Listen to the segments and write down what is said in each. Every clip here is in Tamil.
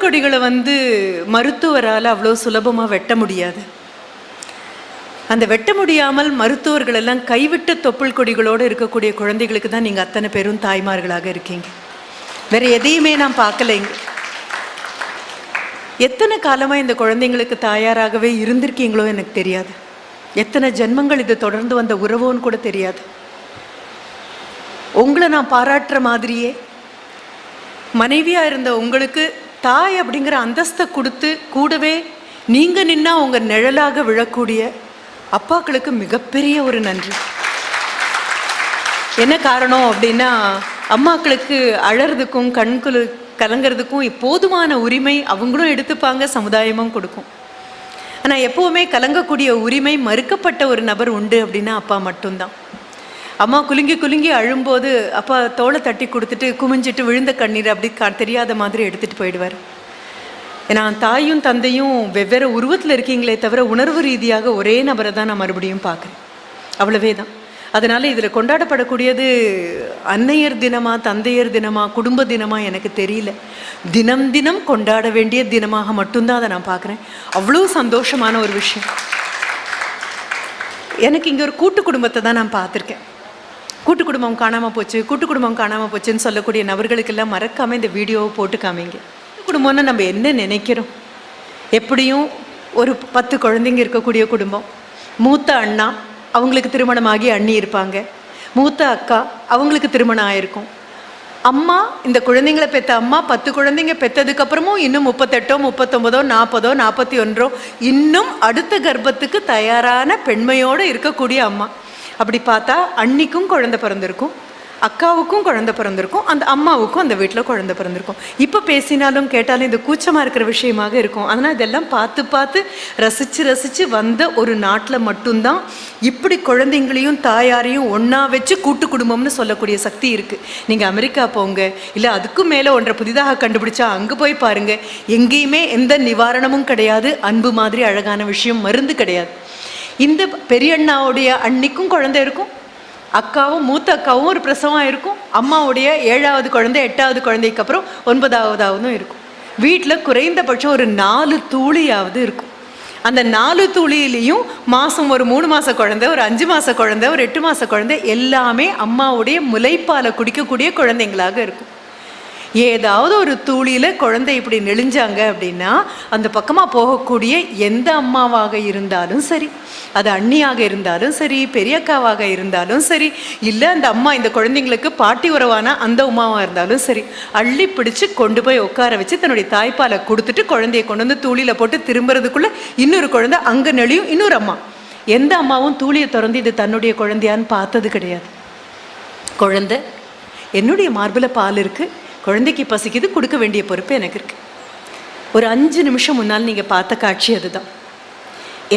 கொடிகளை மருத்துவரால் அவ்வளோ சுலபமாக வெட்ட முடியாது. அந்த வெட்ட முடியாமல் மருத்துவர்கள் எல்லாம் கைவிட்ட தொப்புள் கொடிகளோடு இருக்கக்கூடிய குழந்தைகளுக்கு தான் நீங்கள் அத்தனை பேரும் தாய்மார்களாக இருக்கீங்க. வேறு எதையுமே நான் பார்க்கலைங்க. எத்தனை காலமாக இந்த குழந்தைங்களுக்கு தாயாராகவே இருந்திருக்கீங்களோ எனக்கு தெரியாது. எத்தனை ஜென்மங்கள் இது தொடர்ந்து வந்த உறவோன்னு கூட தெரியாது. உங்களை நான் பாராட்டுற மாதிரியே மனைவியாக இருந்த உங்களுக்கு தாய் அப்படிங்கிற அந்தஸ்தை கொடுத்து கூடவே நீங்கள் நின்னா உங்கள் நிழலாக விழக்கூடிய அப்பாக்களுக்கு மிகப்பெரிய ஒரு நன்றி. என்ன காரணம் அப்படின்னா, அம்மாக்களுக்கு அழறதுக்கும் கண்குழு கலங்கிறதுக்கும் போதுமான உரிமை அவங்களும் எடுத்துப்பாங்க, சமுதாயமும் கொடுக்கும். ஆனால் எப்போவுமே கலங்கக்கூடிய உரிமை மறுக்கப்பட்ட ஒரு நபர் உண்டு அப்படின்னா அப்பா மட்டும்தான். அம்மா குலுங்கி குலுங்கி அழும்போது அப்பா தோளை தட்டி கொடுத்துட்டு குமிஞ்சிட்டு விழுந்த கண்ணீர் அப்படி தெரியாத மாதிரி எடுத்துகிட்டு போயிடுவார். ஏன்னா தாயும் தந்தையும் வெவ்வேறு உருவத்தில் இருக்கீங்களே தவிர உணர்வு ரீதியாக ஒரே நபரை தான் நான் மறுபடியும் பார்க்குறேன். அவ்வளவே தான். அதனால் இதில் கொண்டாடப்படக்கூடியது அன்னையர் தினமா, தந்தையர் தினமா, குடும்ப தினமா எனக்கு தெரியல. தினம் தினம் கொண்டாட வேண்டிய தினமாக மட்டும்தான் அதை நான் பார்க்குறேன். அவ்வளோ சந்தோஷமான ஒரு விஷயம். எனக்கு இங்கே ஒரு கூட்டு குடும்பத்தை தான் நான் பார்த்துருக்கேன். கூட்டு குடும்பம் காணாமல் போச்சு, கூட்டு குடும்பம் காணாமல் போச்சுன்னு சொல்லக்கூடிய நபர்களுக்கெல்லாம் மறக்காமல் இந்த வீடியோவை போட்டு காமிங்க. குடும்பம்னா நம்ம என்ன நினைக்கிறோம்? எப்படியும் ஒரு 10 குழந்தைங்க இருக்கக்கூடிய குடும்பம். மூத்த அண்ணா, அவங்களுக்கு திருமணமாகி அண்ணி இருப்பாங்க. மூத்த அக்கா, அவங்களுக்கு திருமணம் ஆயிருக்கும். அம்மா, இந்த குழந்தைங்களை பெற்ற அம்மா 10 குழந்தைங்க பெற்றதுக்கப்புறமும் இன்னும் 38, 39, 40, 41 இன்னும் அடுத்த கர்ப்பத்துக்கு தயாரான பெண்மையோடு இருக்கக்கூடிய அம்மா. அப்படி பார்த்தா அன்னிக்கும் குழந்தை பிறந்திருக்கும், அக்காவுக்கும் குழந்தை பிறந்திருக்கும், அந்த அம்மாவுக்கும் அந்த வீட்டில் குழந்தை பிறந்திருக்கும். இப்போ பேசினாலும் கேட்டாலும் இது கூச்சமாக இருக்கிற விஷயமாக இருக்கும். அதனால் இதெல்லாம் பார்த்து பார்த்து ரசித்து வந்த ஒரு நாட்டில் மட்டும்தான் இப்படி குழந்தைங்களையும் தாயாரையும் ஒன்றா வச்சு கூட்டு குடும்பம்னு சொல்லக்கூடிய சக்தி இருக்குது. நீங்கள் அமெரிக்கா போங்க, இல்லை அதுக்கும் மேலே ஒன்றை புதிதாக கண்டுபிடிச்சா அங்கே போய் பாருங்கள். எங்கேயுமே எந்த நிவாரணமும் கிடையாது. அன்பு மாதிரி அழகான விஷயம் மருந்து கிடையாது. இந்த பெரியண்ணாவுடைய அன்னிக்கும் குழந்தை இருக்கும், அக்காவும் மூத்த அக்காவும் ஒரு பிரசவம் இருக்கும், அம்மாவுடைய 7வது குழந்தை 8வது குழந்தைக்கு அப்புறம் 9வதாவதும் இருக்கும். வீட்டில் குறைந்தபட்சம் ஒரு 4 தூளியாவது இருக்கும். அந்த 4 தூளியிலையும் மாதம் ஒரு 3 மாத குழந்தை, ஒரு 5 மாத குழந்தை, ஒரு 8 மாத குழந்தை எல்லாமே அம்மாவுடைய முலைப்பாலை குடிக்கக்கூடிய குழந்தைங்களாக இருக்கும். ஏதாவது ஒரு தூளியில் குழந்தை இப்படி நெளிஞ்சாங்க அப்படின்னா அந்த பக்கமாக போகக்கூடிய எந்த அம்மாவாக இருந்தாலும் சரி, அது அண்ணியாக இருந்தாலும் சரி, பெரியக்காவாக இருந்தாலும் சரி, இல்லை அந்த அம்மா இந்த குழந்தைங்களுக்கு பாட்டி உறவான அந்த உமாவாக இருந்தாலும் சரி, அள்ளி பிடிச்சி கொண்டு போய் உட்கார வச்சு தன்னுடைய தாய்ப்பாலை கொடுத்துட்டு குழந்தைய கொண்டு வந்து தூளியில் போட்டு திரும்புறதுக்குள்ளே இன்னொரு குழந்தை அங்கே நெளியும். இன்னொரு அம்மா, எந்த அம்மாவும் தூளியை திறந்து இது தன்னுடைய குழந்தையான்னு பார்த்தது கிடையாது. குழந்தை என்னுடைய மார்பில் பால் இருக்குது, குழந்தைக்கு பசிக்குது, கொடுக்க வேண்டிய பொறுப்பு எனக்கு இருக்குது. ஒரு 5 நிமிஷம் முன்னால் நீங்கள் பார்த்த காட்சி அதுதான்.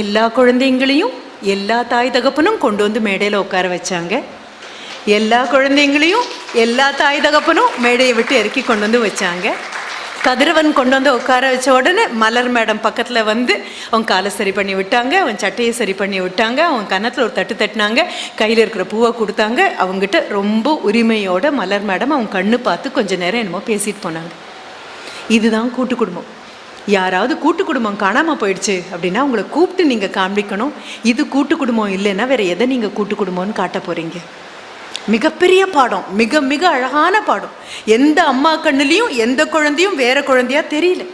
எல்லா குழந்தைங்களையும் எல்லா தாய் தகப்பனும் கொண்டு வந்து மேடையில் உட்கார வச்சாங்க. எல்லா குழந்தைங்களையும் எல்லா தாய் தகப்பனும் மேடையை விட்டு இறக்கி கொண்டு வந்து வச்சாங்க. கதிரவன் கொண்டு வந்து உட்கார வச்ச உடனே மலர் மேடம் பக்கத்தில் வந்து அவன் காலை சரி பண்ணி விட்டாங்க, அவன் சட்டையை சரி பண்ணி விட்டாங்க, அவன் கன்னத்தில் ஒரு தட்டு தட்டினாங்க, கையில் இருக்கிற பூவை கொடுத்தாங்க. அவங்ககிட்ட ரொம்ப உரிமையோட மலர் மேடம் அவன் கண்ணு பார்த்து கொஞ்சம் நேரம் என்னமோ பேசிட்டு போனாங்க. இதுதான் கூட்டு குடும்பம். யாராவது கூட்டு குடும்பம் காணாமல் போயிடுச்சு அப்படின்னா அவங்கள கூப்பிட்டு நீங்கள் காண்பிக்கணும். இது கூட்டு குடும்பம் இல்லைன்னா வேறு எதை நீங்கள் கூட்டு குடும்பம்னு காட்ட போகிறீங்க? மிகப்பெரிய பாடம், மிக மிக அழகான பாடம். எந்த அம்மா கண்ணுலேயும் எந்த குழந்தையும் வேற குழந்தையா தெரியல.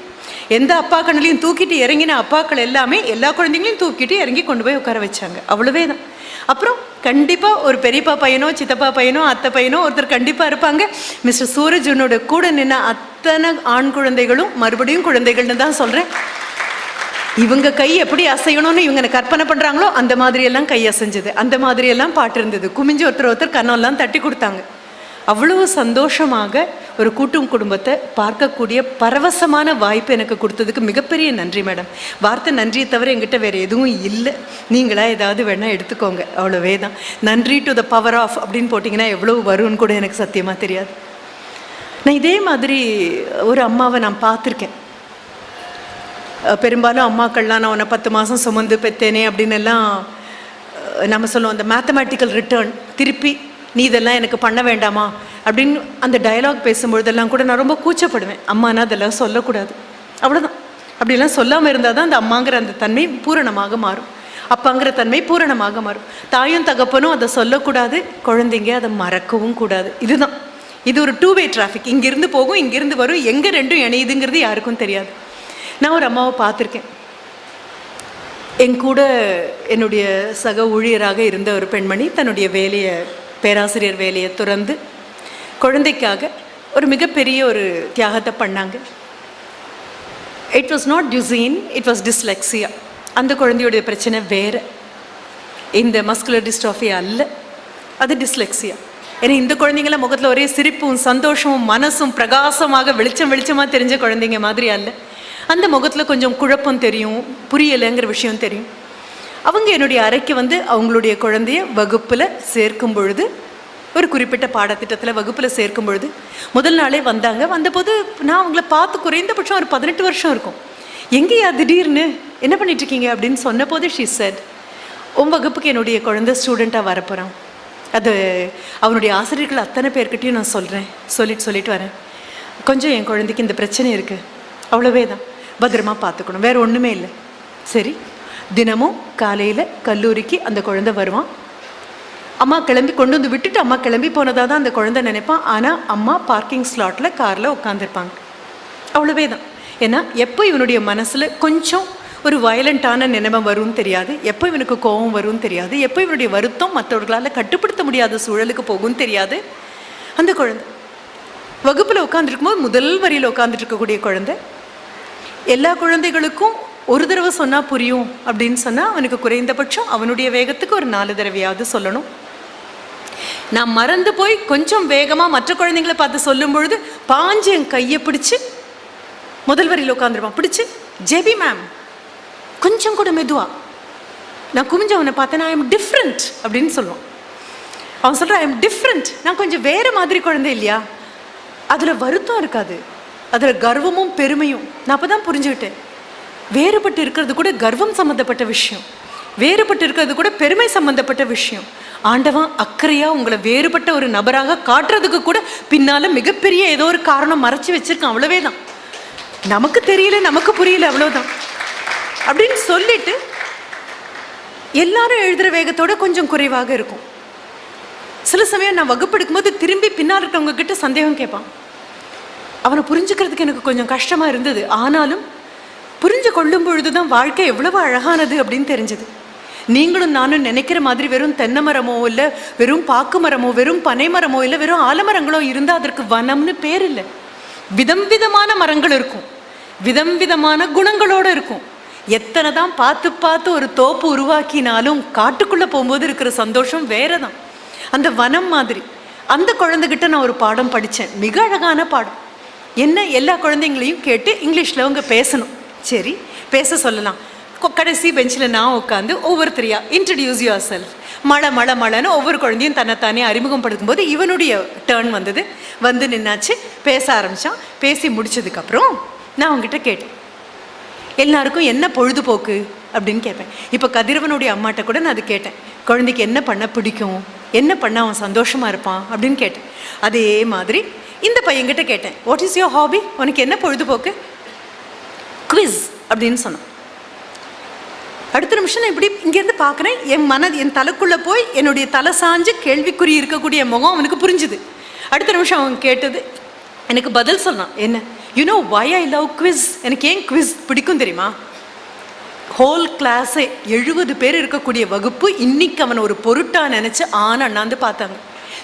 எந்த அப்பா கண்ணுலையும் தூக்கிட்டு இறங்கின அப்பாக்கள் எல்லாமே எல்லா குழந்தைங்களையும் தூக்கிட்டு இறங்கி கொண்டு போய் உட்கார வச்சாங்க. அவ்வளவே தான். அப்புறம் கண்டிப்பாக ஒரு பெரியப்பா பையனோ சித்தப்பா பையனோ அத்தை பையனோ ஒருத்தர் கண்டிப்பாக இருப்பாங்க. மிஸ்டர் சூரஜனோட கூட நின்ன அத்தனை ஆண் குழந்தைகளும் மறுபடியும் குழந்தைகள்னு தான் சொல்கிறேன். இவங்க கை எப்படி அசையணும்னு இவங்க கற்பனை பண்ணுறாங்களோ அந்த மாதிரியெல்லாம் கை அசைஞ்சது, அந்த மாதிரியெல்லாம் பாட்டு இருந்தது. குமிஞ்சு ஒருத்தர் கண்ணெல்லாம் தட்டி கொடுத்தாங்க. அவ்வளவு சந்தோஷமாக ஒரு கூட்டும் குடும்பத்தை பார்க்கக்கூடிய பரவசமான வாய்ப்பு எனக்கு கொடுத்ததுக்கு மிகப்பெரிய நன்றி மேடம். வார்த்தை நன்றியை தவிர என்கிட்ட வேறு எதுவும் இல்லை. நீங்களா ஏதாவது வேணால் எடுத்துக்கோங்க, அவ்வளோவே தான். நன்றி டு த பவர் ஆஃப் அப்படின்னு போட்டிங்கன்னா எவ்வளோ வரும்னு கூட எனக்கு சத்தியமாக தெரியாது. நான் இதே மாதிரி ஒரு அம்மாவை நான் பார்த்துருக்கேன். பெரும்பாலும் அம்மாக்கள்லாம் நான் உன்னை 10 மாதம் சுமந்து பெற்றேனே அப்படின்னு எல்லாம் நம்ம சொல்லுவோம். அந்த மேத்தமேட்டிக்கல் ரிட்டர்ன், திருப்பி நீ இதெல்லாம் எனக்கு பண்ண வேண்டாமா அப்படின்னு அந்த டயலாக் பேசும்பொழுதெல்லாம் கூட நான் ரொம்ப கூச்சப்படுவேன். அம்மானா அதெல்லாம் சொல்லக்கூடாது. அவ்வளோதான். அப்படிலாம் சொல்லாமல் இருந்தால் தான் அந்த அம்மாங்கிற அந்த தன்மை பூரணமாக மாறும், அப்பாங்கிற தன்மை பூரணமாக மாறும். தாயும் தகப்பனும் அதை சொல்லக்கூடாது, குழந்தைங்க அதை மறக்கவும் கூடாது. இதுதான், இது ஒரு 2-way டிராஃபிக். இங்கிருந்து போகும், இங்கிருந்து வரும், எங்கே ரெண்டும் இணையுதுங்கிறது யாருக்கும் தெரியாது. நான் ஒரு அம்மாவை பார்த்துருக்கேன். என் கூட என்னுடைய சக ஊழியராக இருந்த ஒரு பெண்மணி தன்னுடைய வேலையை, பேராசிரியர் வேலையை துறந்து குழந்தைக்காக ஒரு மிகப்பெரிய ஒரு தியாகத்தை பண்ணாங்க. It was not tuition, it was dyslexia. அந்த குழந்தையுடைய பிரச்சனை வேறு, இந்த மஸ்குலர் டிஸ்ட்ராஃபி அல்ல, அது டிஸ்லெக்ஸியா. ஏன்னா இந்த குழந்தைங்கள முகத்தில் ஒரே சிரிப்பும் சந்தோஷமும் மனசும் பிரகாசமாக வெளிச்சமாக தெரிஞ்ச குழந்தைங்க மாதிரி அல்ல. அந்த முகத்தில் கொஞ்சம் குழப்பம் தெரியும், புரியலைங்கிற விஷயம் தெரியும். அவங்க என்னுடைய அறைக்கு வந்து அவங்களுடைய குழந்தைய வகுப்பில் சேர்க்கும் பொழுது, ஒரு குறிப்பிட்ட பாடத்திட்டத்தில் வகுப்பில் சேர்க்கும் பொழுது முதல் நாளே வந்தாங்க. வந்தபோது நான் அவங்கள பார்த்து குறைந்தபட்சம் ஒரு 18 வருஷம் இருக்கும். எங்கேயா திடீர்னு என்ன பண்ணிட்டுருக்கீங்க அப்படின்னு சொன்ன போது ஷீ செட், உன் வகுப்புக்கு என்னுடைய குழந்தை ஸ்டூடெண்ட்டாக வரப்போகிறான், அது அவனுடைய ஆசிரியர்கள் அத்தனை பேர்கிட்டையும் நான் சொல்லிட்டு வரேன். கொஞ்சம் என் குழந்தைக்கு இந்த பிரச்சனை இருக்குது, அவ்வளவே தான், பத்திரமா பார்த்துக்கணும், வேறு ஒன்றுமே இல்லை. சரி, தினமும் காலையில் கல்லூரிக்கு அந்த குழந்தை வருவான். அம்மா கிளம்பி கொண்டு வந்து விட்டுட்டு அம்மா கிளம்பி போனதாக தான் அந்த குழந்தை நினைப்பான். ஆனால் அம்மா பார்க்கிங் ஸ்லாட்டில் காரில் உட்காந்துருப்பாங்க, அவ்வளவே தான். ஏன்னா எப்போ இவனுடைய மனசில் கொஞ்சம் ஒரு வயலண்ட்டான நினைவு வரும்னு தெரியாது, எப்போ இவனுக்கு கோபம் வரும்னு தெரியாது, எப்போ இவனுடைய வருத்தம் மற்றவர்களால் கட்டுப்படுத்த முடியாத சூழலுக்கு போகும்னு தெரியாது. அந்த குழந்தை வகுப்பில் உட்காந்துருக்கும்போது முதல் வரியில் உட்காந்துட்டு இருக்கக்கூடிய குழந்தை, எல்லா குழந்தைகளுக்கும் ஒரு தடவை சொன்னால் புரியும் அப்படின்னு சொன்னால் அவனுக்கு குறைந்தபட்சம் அவனுடைய வேகத்துக்கு ஒரு 4 தடவையாவது சொல்லணும். நான் மறந்து போய் கொஞ்சம் வேகமாக மற்ற குழந்தைங்களை பார்த்து சொல்லும் பொழுது பாஞ்சு என் கையை பிடிச்சி முதல் வரியில் உட்காந்துருப்பான். பிடிச்சி, ஜெபி மேம் கொஞ்சம் கூட மெதுவா. நான் குமிஞ்சவனை பார்த்தேன், ஐ எம் டிஃப்ரெண்ட் அப்படின்னு சொல்லுவான். அவன் சொல்கிறான், ஐ எம் டிஃப்ரெண்ட், நான் கொஞ்சம் வேறு மாதிரி குழந்தை இல்லையா. அதில் வருத்தம் இருக்காது, அதில் கர்வமும் பெருமையும். நான் அப்போ தான் புரிஞ்சுக்கிட்டேன், வேறுபட்டு இருக்கிறது கூட கர்வம் சம்மந்தப்பட்ட விஷயம், வேறுபட்டு இருக்கிறது கூட பெருமை சம்மந்தப்பட்ட விஷயம். ஆண்டவன் அக்கறையாக உங்களை வேறுபட்ட ஒரு நபராக காட்டுறதுக்கு கூட பின்னால் மிகப்பெரிய ஏதோ ஒரு காரணம் மறைச்சி வச்சிருக்கான், அவ்வளவே தான். நமக்கு தெரியல, நமக்கு புரியல, அவ்வளோதான் அப்படின்னு சொல்லிட்டு எல்லாரும் எழுதுகிற வேகத்தோட கொஞ்சம் குறைவாக இருக்கும். சில சமயம் நான் வகுப்பு எடுக்கும்போது திரும்பி பின்னால் இருக்கிறவங்க கிட்ட சந்தேகம் கேட்பான். அவனை புரிஞ்சுக்கிறதுக்கு எனக்கு கொஞ்சம் கஷ்டமாக இருந்தது. ஆனாலும் புரிஞ்சு கொள்ளும் பொழுது தான் வாழ்க்கை எவ்வளவு அழகானது அப்படின்னு தெரிஞ்சது. நீங்களும் நானும் நினைக்கிற மாதிரி வெறும் தென்னை மரமோ இல்லை, வெறும் பாக்கு மரமோ, வெறும் பனை மரமோ இல்லை, வெறும் ஆலமரங்களோ இருந்தால் அதற்கு வனம்னு பேர் இல்லை. விதம் விதமான மரங்கள் இருக்கும், விதம் விதமான குணங்களோடு இருக்கும். எத்தனை தான் பார்த்து பார்த்து ஒரு தோப்பு உருவாக்கினாலும் காட்டுக்குள்ளே போகும்போது இருக்கிற சந்தோஷம் வேறு தான். அந்த வனம் மாதிரி. அந்த குழந்தைகிட்ட நான் ஒரு பாடம் படித்தேன், மிக அழகான பாடம். என்ன, எல்லா குழந்தைங்களையும் கேட்டு இங்கிலீஷில் அவங்க பேசணும். சரி, பேச சொல்லலாம். கடைசி பெஞ்சில் நான் உட்காந்து ஒவ்வொருத்தரையா இன்ட்ரடியூஸ் யுவர் செல்ஃப், மழைன்னு ஒவ்வொரு குழந்தையும் தன்னைத்தானே அறிமுகப்படுத்தும் போது இவனுடைய டேர்ன் வந்தது. வந்து நின்னாச்சு, பேச ஆரம்பித்தான். பேசி முடிச்சதுக்கப்புறம் நான் அவங்ககிட்ட கேட்டேன், எல்லாருக்கும் என்ன பொழுதுபோக்கு அப்படின்னு கேட்பேன். இப்போ கதிரவனுடைய அம்மாட்ட கூட நான் அது கேட்டேன், குழந்தைக்கு என்ன பண்ண பிடிக்கும், என்ன பண்ண அவன் சந்தோஷமாக இருப்பான் அப்படின்னு கேட்டேன். அதே மாதிரி இந்த பையன்கிட்ட கேட்டேன், வாட் இஸ் யுவர் ஹாபி, உனக்கு என்ன பொழுதுபோக்கு, குவிஸ் அப்படின்னு சொன்னான். அடுத்த நிமிஷம் நான் இப்படி இங்கேருந்து பார்க்குறேன், என் தலைக்குள்ளே போய் என்னுடைய தலை சாஞ்சு கேள்விக்குறி இருக்கக்கூடிய முகம் அவனுக்கு புரிஞ்சுது. அடுத்த நிமிஷம் அவன் கேட்டது எனக்கு பதில் சொன்னான். என்ன, you know why I love quiz, எனக்கு ஏன் குவிஸ் பிடிக்கும் தெரியுமா? ஹோல் கிளாஸே 70 பேர் இருக்கக்கூடிய வகுப்பு இன்னைக்கு அவன் ஒரு பொருட்டாக நினச்சி அண்ணாந்து பார்த்தாங்க.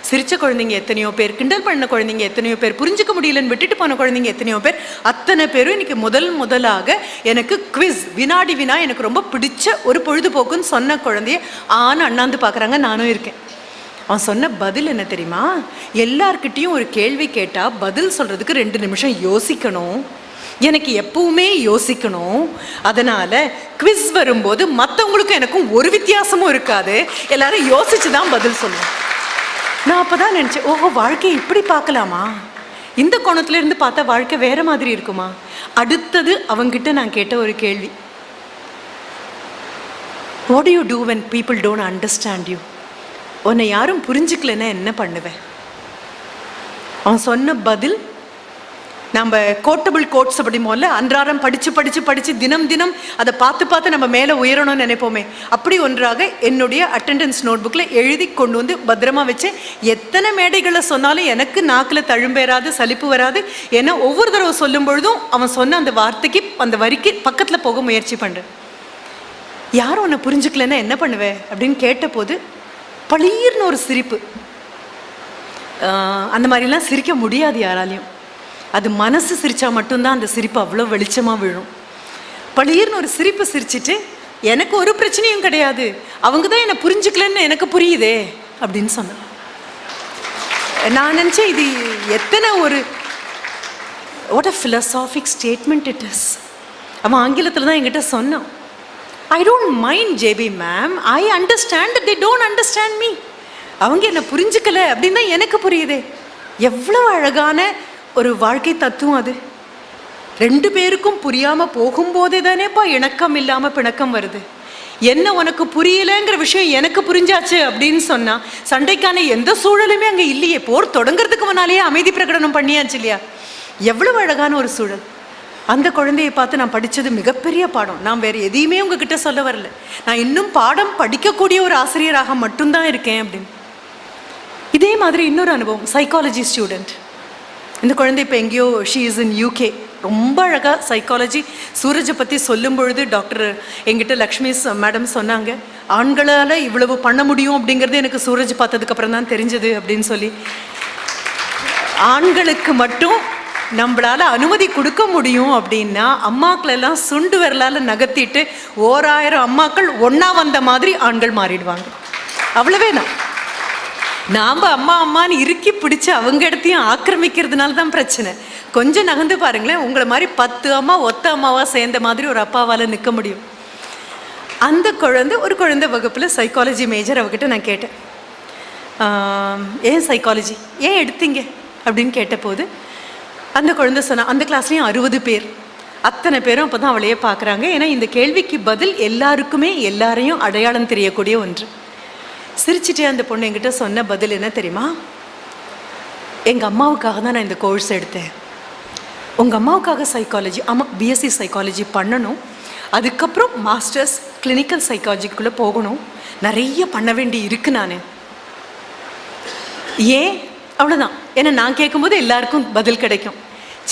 சிரித்த குழந்தைங்க எத்தனையோ பேர், கிண்டல் பண்ண குழந்தைங்க எத்தனையோ பேர், புரிஞ்சிக்க முடியலன்னு விட்டுட்டு போன குழந்தைங்க எத்தனையோ பேர், அத்தனை பேரும் இன்னைக்கு முதலாக எனக்கு குவிஸ், வினாடி வினா எனக்கு ரொம்ப பிடிச்ச ஒரு பொழுதுபோக்குன்னு சொன்ன குழந்தைய அண்ணாந்து பார்க்குறாங்க. நானும் இருக்கேன். அவன் சொன்ன பதில் என்ன தெரியுமா? எல்லார்கிட்டையும் ஒரு கேள்வி கேட்டால் பதில் சொல்கிறதுக்கு 2 நிமிஷம் யோசிக்கணும், எனக்கு எப்பவுமே யோசிக்கணும். அதனால் குவிஸ் வரும்போது மற்றவங்களுக்கும் எனக்கும் ஒரு வித்தியாசமும் இருக்காது, எல்லாரும் யோசிச்சு தான் பதில் சொல்லுவோம். நான் அப்போ தான் நினச்சேன், ஓஹோ, வாழ்க்கையை இப்படி பார்க்கலாமா, இந்த கோணத்துலேருந்து பார்த்தா வாழ்க்கை வேறு மாதிரி இருக்குமா. அடுத்தது அவங்கிட்ட நான் கேட்ட ஒரு கேள்வி, what do you do when people don't understand you, உன்னை யாரும் புரிஞ்சுக்கலன்னா என்ன பண்ணுவேன்? அவன் சொன்ன பதில் நம்ம கோட்டபிள் கோட்ஸ் அப்படிமோல அன்றாடம் படித்து படித்து படித்து தினம் தினம் அதை பார்த்து பார்த்து நம்ம மேலே உயரணும்னு நினைப்போமே, அப்படி ஒன்றாக என்னுடைய அட்டெண்டன்ஸ் நோட் புக்கில் எழுதி கொண்டு வந்து பத்திரமா வச்சு எத்தனை மேடைகளை சொன்னாலும் எனக்கு நாக்கில் தழும்பேறாது, சலிப்பு வராது. ஏன்னா ஒவ்வொரு தடவை சொல்லும் பொழுதும் அவன் சொன்ன அந்த வார்த்தைக்கு அந்த வரிக்கு பக்கத்தில் போக முயற்சி பண்ணுறேன். யாரும் உன்னை புரிஞ்சுக்கலன்னா என்ன பண்ணுவேன் அப்படின்னு கேட்டபோது பளீர்னு ஒரு சிரிப்பு. அந்த மாதிரிலாம் சிரிக்க முடியாது யாராலையும். அது மனசு சிரித்தா மட்டும்தான் அந்த சிரிப்பு அவ்வளோ வெளிச்சமாக விழும். பளீர்னு ஒரு சிரிப்பு சிரிச்சிட்டு, எனக்கு ஒரு பிரச்சனையும் கிடையாது, அவங்க தான் என்னை புரிஞ்சுக்கலன்னு எனக்கு புரியுதே அப்படின்னு சொன்னேன். நான் நினச்சேன் இது எத்தனை ஒரு what a philosophic statement it is. அவன் ஆங்கிலத்தில் தான் என்கிட்ட சொன்னான், I don't mind JP ma'am, I understand that they don't understand me. அவங்க என்னை புரிஞ்சுக்கல அப்படின்னு தான் எனக்கு புரியுதே. எவ்வளோ அழகான ஒரு வாழ்க்கை தத்துவம் அது. ரெண்டு பேருக்கும் புரியாமல் போகும்போதே தானேப்பா இணக்கம் இல்லாமல் பிணக்கம் வருது. என்ன உனக்கு புரியலைங்கிற விஷயம் எனக்கு புரிஞ்சாச்சு அப்படின்னு சொன்னால் சண்டைக்கான எந்த சூழலுமே அங்கே இல்லையே. போர் தொடங்கிறதுக்கு முன்னாலேயே அமைதி பிரகடனம் பண்ணியாச்சு இல்லையா? எவ்வளவு அழகான ஒரு சூழல். அந்த குழந்தையை பார்த்து நான் படித்தது மிகப்பெரிய பாடம். நான் வேறு எதையுமே உங்ககிட்ட சொல்ல வரல, நான் இன்னும் பாடம் படிக்கக்கூடிய ஒரு ஆசிரியராக மட்டும்தான் இருக்கேன் அப்படின்னு. இதே மாதிரி இன்னொரு அனுபவம், சைக்காலஜி ஸ்டூடெண்ட். இந்த குழந்தை இப்போ எங்கேயோ, ஷீ இஸ் இன் UK. ரொம்ப அழகாக சைக்காலஜி சூரஜை பற்றி சொல்லும் பொழுது டாக்டர் எங்கிட்ட லக்ஷ்மி மேடம் சொன்னாங்க, ஆண்களால் இவ்வளவு பண்ண முடியும் அப்படிங்கிறது எனக்கு சூரஜ் பார்த்ததுக்கப்புறம் தான் தெரிஞ்சது அப்படின்னு சொல்லி. ஆண்களுக்கு மட்டும் நம்மளால் அனுமதி கொடுக்க முடியும் அப்படின்னா அம்மாக்களெல்லாம் சுண்டு விரலால் நகர்த்திட்டு 1000 அம்மாக்கள் ஒன்றா வந்த மாதிரி ஆண்கள் மாறிடுவாங்க. அவ்வளவே தான். நாம் அம்மா அம்மான்னு இறுக்கி பிடிச்சி அவங்க இடத்தையும் ஆக்கிரமிக்கிறதுனால தான் பிரச்சனை. கொஞ்சம் நகர்ந்து பாருங்களேன், உங்களை மாதிரி 10 அம்மா ஒத்த அம்மாவாக சேர்ந்த மாதிரி ஒரு அப்பாவால் நிற்க முடியும். அந்த குழந்தை, ஒரு குழந்தை வகுப்பில் சைக்காலஜி மேஜர், அவகிட்ட நான் கேட்டேன், ஏன் சைக்காலஜி ஏன் எடுத்தீங்க அப்படின்னு கேட்டபோது அந்த குழந்தை சொன்னா, அந்த கிளாஸ்லேயும் 60 பேர், அத்தனை பேரும் அப்போ தான் அவளையே பார்க்குறாங்க. ஏன்னா இந்த கேள்விக்கு பதில் எல்லாருக்குமே எல்லாரையும் அடையாளம் தெரியக்கூடிய ஒன்று. சிரிச்சிட்டே அந்த பொண்ணு என்கிட்ட சொன்ன பதில் என்ன தெரியுமா? எங்கள் அம்மாவுக்காக தான் நான் இந்த கோர்ஸ் எடுத்தேன். உங்கள் அம்மாவுக்காக சைக்காலஜி? ஆமாம், BSc சைக்காலஜி பண்ணணும், அதுக்கப்புறம் மாஸ்டர்ஸ் கிளினிக்கல் சைக்காலஜிக்குள்ளே போகணும், நிறைய பண்ண வேண்டி இருக்கு. நான் ஏன்? அவ்வளோதான். ஏன்னா நான் கேட்கும்போது எல்லாருக்கும் பதில் கிடைக்கும்.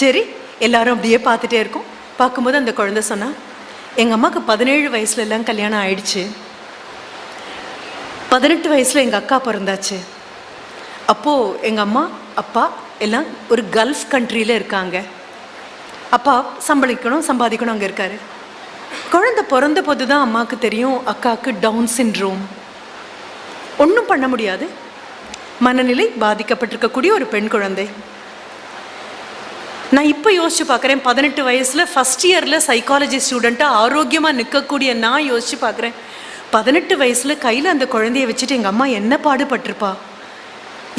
சரி, எல்லாரும் அப்படியே பார்த்துட்டே இருக்கோம். பார்க்கும்போது அந்த குழந்தை சொன்னா, எங்கள் அம்மாவுக்கு 17 வயசுல எல்லாம் கல்யாணம் ஆயிடுச்சு, 18 வயசில் எங்கள் அக்கா பிறந்தாச்சு. அப்போது எங்கள் அம்மா அப்பா எல்லாம் ஒரு கல்ஃப் கண்ட்ரியில் இருக்காங்க. அப்பா சம்பாதிக்கணும் அங்கே இருக்கார். குழந்தை பிறந்த போது தான் அம்மாவுக்கு தெரியும் அக்காவுக்கு டவுன் சிண்ட்ரோம். ஒன்றும் பண்ண முடியாது, மனநிலை பாதிக்கப்பட்டிருக்கக்கூடிய ஒரு பெண் குழந்தை. நான் இப்போ யோசிச்சு பார்க்குறேன், 18 வயசில் ஃபஸ்ட் இயரில் சைக்காலஜி ஸ்டூடெண்ட்டாக ஆரோக்கியமாக நிற்கக்கூடிய நான் யோசிச்சு பார்க்குறேன், 18 வயசில் கையில் அந்த குழந்தைய வச்சுட்டு எங்கள் அம்மா என்ன பாடுபட்டிருப்பா,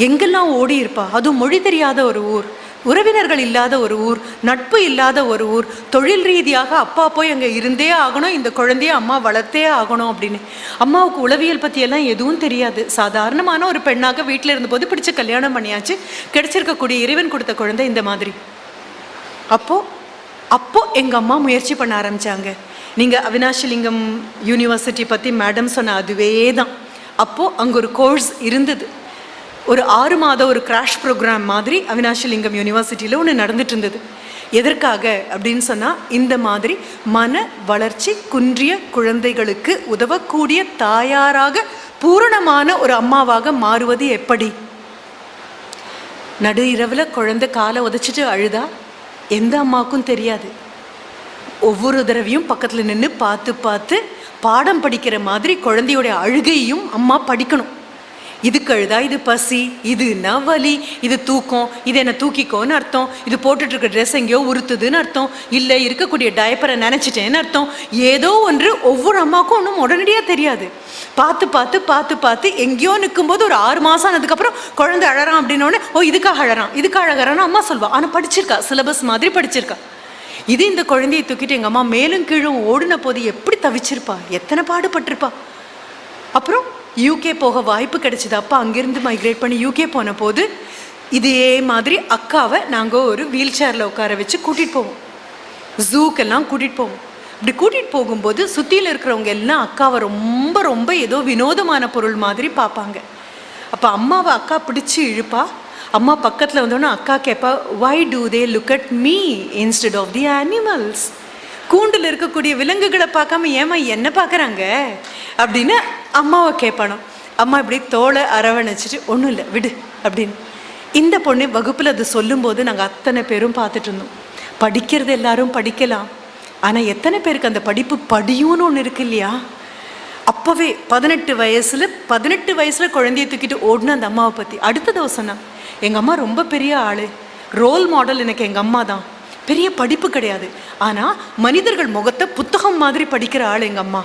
எங்கெல்லாம் ஓடி இருப்பா. அதுவும் மொழி தெரியாத ஒரு ஊர், உறவினர்கள் இல்லாத ஒரு ஊர், நட்பு இல்லாத ஒரு ஊர், தொழில் ரீதியாக அப்பா போய் அங்கே இருந்தே ஆகணும், இந்த குழந்தைய அம்மா வளர்த்தே ஆகணும் அப்படின்னு. அம்மாவுக்கு உளவியல் பற்றியெல்லாம் எதுவும் தெரியாது. சாதாரணமான ஒரு பெண்ணாக வீட்டில் இருந்தபோது பிடிச்ச கல்யாணம் பண்ணியாச்சு. கிடைச்சிருக்கக்கூடிய இறைவன் கொடுத்த குழந்தை இந்த மாதிரி. அப்போ எங்கள் அம்மா முயற்சி பண்ண ஆரம்பித்தாங்க. நீங்கள் அவினாஷி லிங்கம் யூனிவர்சிட்டி பற்றி மேடம் சொன்ன அதுவே தான். அப்போது அங்கே ஒரு கோர்ஸ் இருந்தது, ஒரு 6 மாத ஒரு கிராஷ் ப்ரோக்ராம் மாதிரி அவினாஷி லிங்கம் யூனிவர்சிட்டியில் ஒன்று நடந்துட்டு இருந்தது. எதற்காக அப்படின்னு சொன்னால், இந்த மாதிரி மன வளர்ச்சி குன்றிய குழந்தைகளுக்கு உதவக்கூடிய தாயாராக பூரணமான ஒரு அம்மாவாக மாறுவது எப்படி. நடு இரவில் குழந்தை காலை உதச்சிட்டு அழுதா எந்த அம்மாவுக்கும் தெரியாது. ஒவ்வொரு தடவையும் பக்கத்தில் நின்று பார்த்து பார்த்து பாடம் படிக்கிற மாதிரி குழந்தையோடைய அழுகையும் அம்மா படிக்கணும். இதுக்கு அழுதா இது பசி, இது நவலி, இது தூக்கம், இது என்ன தூக்கிக்கோன்னு அர்த்தம், இது போட்டுட்ருக்க ட்ரெஸ் எங்கேயோ உறுத்துதுன்னு அர்த்தம், இல்லை இருக்கக்கூடிய டயப்பரை நினச்சிட்டேன்னு அர்த்தம். ஏதோ ஒன்று ஒவ்வொரு அம்மாவுக்கும் ஒன்றும் உடனடியாக தெரியாது. பார்த்து பார்த்து பார்த்து பார்த்து எங்கேயோ நிற்கும்போது ஒரு 6 மாதம் ஆனதுக்கப்புறம் குழந்தை அழறான் அப்படின்னோடனே, ஓ இதுக்காக அழறான், இதுக்காக அழகிறான்னு அம்மா சொல்வா. ஆனால் படிச்சிருக்கா, சிலபஸ் மாதிரி படிச்சிருக்கா. இது இந்த குழந்தையை தூக்கிட்டு எங்கள் அம்மா மேலும் கீழும் ஓடின போது எப்படி தவிச்சிருப்பா, எத்தனை பாடுபட்டிருப்பா. அப்புறம் UK போக வாய்ப்பு கிடைச்சிது. அப்பா அங்கேருந்து மைக்ரேட் பண்ணி UK போன போது இதே மாதிரி அக்காவை நாங்கள் ஒரு வீல் சேரில் உட்கார வச்சு கூட்டிகிட்டு போவோம், ஜூக்கெல்லாம் கூட்டிகிட்டு போவோம். இப்படி கூட்டிகிட்டு போகும்போது சுற்றியில் இருக்கிறவங்க எல்லாம் அக்காவை ரொம்ப ரொம்ப ஏதோ வினோதமான பொருள் மாதிரி பார்ப்பாங்க. அப்போ அம்மாவை அக்கா பிடிச்சி இழுப்பா. அம்மா பக்கத்தில் வந்தோன்னே அக்கா கேட்பா, why do they look at me instead of the animals? கூண்டில் இருக்கக்கூடிய விலங்குகளை பார்க்காம ஏமா என்ன பார்க்குறாங்க அப்படின்னு அம்மாவை கேட்பானோ. அம்மா இப்படி தோலை அரவணைச்சிட்டு ஒன்றும் இல்லை விடு அப்படின்னு. இந்த பொண்ணு வகுப்பில் அது சொல்லும்போது நாங்கள் அத்தனை பேரும் பார்த்துட்டு இருந்தோம். படிக்கிறது எல்லாரும் படிக்கலாம், ஆனால் எத்தனை பேருக்கு அந்த படிப்பு படியும்னு ஒன்று இருக்கு இல்லையா? அப்போவே 18 வயசில் குழந்தைய தூக்கிட்டு ஓடின அந்த அம்மாவை பற்றி அடுத்த தவசனா, எங்கள் அம்மா ரொம்ப பெரிய ஆள், ரோல் மாடல் எனக்கு எங்கள் அம்மா தான், பெரிய படிப்பு கிடையாது, ஆனால் மனிதர்கள் முகத்தை புத்தகம் மாதிரி படிக்கிற ஆள் எங்கள் அம்மா.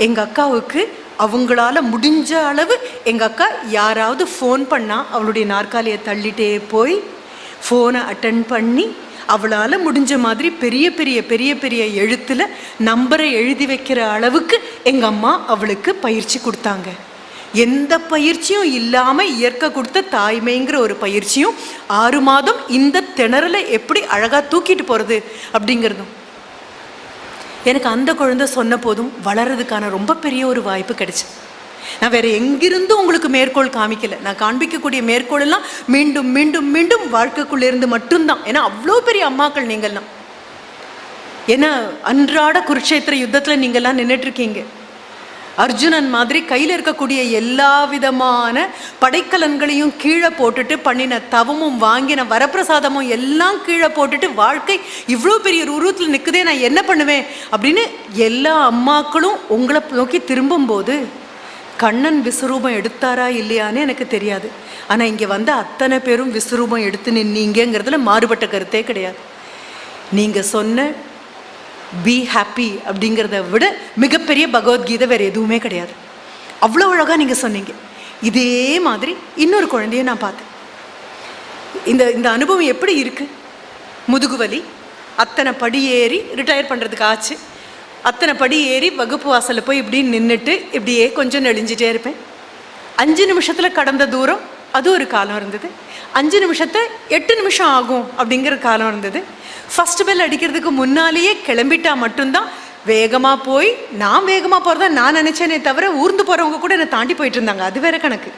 எங்கள் அக்காவுக்கு அவங்களால முடிஞ்ச அளவு எங்கள் அக்கா யாராவது ஃபோன் பண்ணால் அவளுடைய நாற்காலியை தள்ளிட்டே போய் ஃபோனை அட்டன் பண்ணி அவளால் முடிஞ்ச மாதிரி பெரிய பெரிய பெரிய பெரிய எழுத்தில் நம்பரை எழுதி வைக்கிற அளவுக்கு எங்கள் அம்மா அவளுக்கு பயிற்சி கொடுத்தாங்க. எந்த பயிற்சியும் இல்லாமல் இயற்கை கொடுத்த தாய்மைங்கிற ஒரு பயிற்சியும் 6 மாதம் இந்த திணறலை எப்படி அழகாக தூக்கிட்டு போகிறது அப்படிங்கிறதும் எனக்கு அந்த குழந்தை சொன்ன போதும் வளர்றதுக்கான ரொம்ப பெரிய ஒரு வாய்ப்பு கிடைச்சு. நான் வேற எங்கிருந்தும் உங்களுக்கு மேற்கோள் காமிக்கல. நான் காண்பிக்கக்கூடிய மேற்கோள் எல்லாம் மீண்டும் மீண்டும் மீண்டும் வாழ்க்கைக்குள்ளேருந்து மட்டும்தான். ஏன்னா அவ்வளோ பெரிய அம்மாக்கள் நீங்கள்லாம். ஏன்னா அன்றாட குருட்சேத்திர யுத்தத்தில் நீங்கள்லாம் நின்றுட்டு இருக்கீங்க. அர்ஜுனன் மாதிரி கையில் இருக்கக்கூடிய எல்லா விதமான படைக்கலன்களையும் கீழே போட்டுட்டு பண்ணின தவமும் வாங்கின வரப்பிரசாதமும் எல்லாம் கீழே போட்டுட்டு வாழ்க்கை இவ்வளோ பெரிய உருவத்தில் நிற்குதே, நான் என்ன பண்ணுவேன் அப்படின்னு எல்லா அம்மாக்களும் உங்களை நோக்கி திரும்பும்போது கண்ணன் விஸ்வரூபம் எடுத்தாரா இல்லையான்னு எனக்கு தெரியாது. ஆனால் இங்கே வந்து அத்தனை பேரும் விஸ்வரூபம் எடுத்து நின்னீங்கிறதுல மாறுபட்ட கருத்தே கிடையாது. நீங்கள் சொன்ன பி ஹாப்பி அப்படிங்கிறத விட மிகப்பெரிய பகவத்கீதை வேறு எதுவுமே கிடையாது. அவ்வளோ அழகாக நீங்கள் சொன்னீங்க. இதே மாதிரி இன்னொரு குழந்தைய நான் பார்த்தேன். இந்த அனுபவம் எப்படி இருக்குது? முதுகுவலி, அத்தனை படி ஏறி ரிட்டையர் பண்ணுறதுக்கு ஆச்சு. அத்தனை படி ஏறி வகுப்பு வாசலில் போய் இப்படி நின்றுட்டு இப்படியே கொஞ்சம் நெளிஞ்சிட்டே இருப்பேன். 5 நிமிஷத்தில் கடந்த தூரம் அது ஒரு காலம் இருந்தது. 5 நிமிஷத்தை 8 நிமிஷம் ஆகும் அப்படிங்கிற காலம் இருந்தது. ஃபஸ்ட் பெல் அடிக்கிறதுக்கு முன்னாலேயே கிளம்பிட்டா மட்டும்தான் வேகமாக போய், நான் வேகமாக போகிறதா நான் நினச்சேனே தவிர ஊர்ந்து போகிறவங்க கூட என்னை தாண்டி போயிட்டு இருந்தாங்க, அது வேற கணக்கு.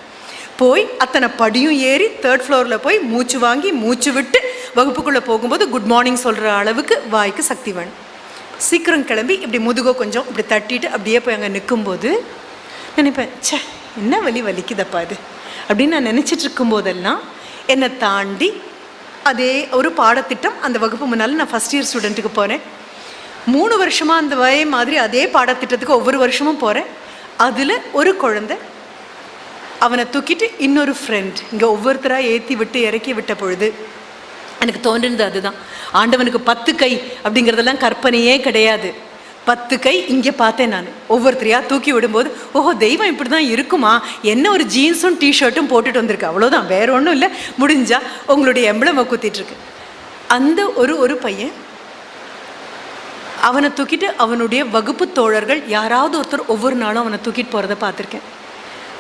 போய் அத்தனை படியும் ஏறி 3rd ஃப்ளோரில் போய் மூச்சு வாங்கி மூச்சு விட்டு வகுப்புக்குள்ளே போகும்போது குட் மார்னிங் சொல்கிற அளவுக்கு வாய்க்கு சக்தி வேணும். சீக்கிரம் கிளம்பி இப்படி முதுகோ கொஞ்சம் இப்படி தட்டிட்டு அப்படியே போய் அங்கே நிற்கும்போது நினைப்பேன், சே என்ன வலிக்குதப்பா இது அப்படின்னு நான் நினச்சிட்டு இருக்கும்போதெல்லாம் என்னை தாண்டி அதே ஒரு பாடத்திட்டம் அந்த வகுப்பு முன்னால் நான் ஃபஸ்ட் இயர் ஸ்டூடெண்ட்டுக்கு போகிறேன். 3 வருஷமாக அந்த மாதிரி அதே பாடத்திட்டத்துக்கு ஒவ்வொரு வருஷமும் போகிறேன். அதில் ஒரு குழந்தை அவனை தூக்கிட்டு இன்னொரு ஃப்ரெண்ட் இங்கே ஒவ்வொருத்தராக ஏற்றி விட்டு இறக்கி விட்ட பொழுது எனக்கு தோன்றினது அதுதான். ஆண்டவனுக்கு 10 கை அப்படிங்கிறதெல்லாம் கற்பனையே கிடையாது. 10 கை இங்கே பார்த்தேன் நான். ஒவ்வொருத்தரையாக தூக்கி விடும்போது ஓஹோ தெய்வம் இப்படி தான் இருக்குமா, என்ன ஒரு ஜீன்ஸும் டிஷர்ட்டும் போட்டுட்டு வந்திருக்கு, அவ்வளோதான், வேற ஒன்றும் இல்லை, முடிஞ்சா உங்களுடைய எம்பளமை குத்திட்டுருக்கு. அந்த ஒரு பையன் அவனை தூக்கிட்டு அவனுடைய வகுப்பு தோழர்கள் யாராவது ஒருத்தர் ஒவ்வொரு நாளும் அவனை தூக்கிட்டு போகிறத பார்த்துருக்கேன்.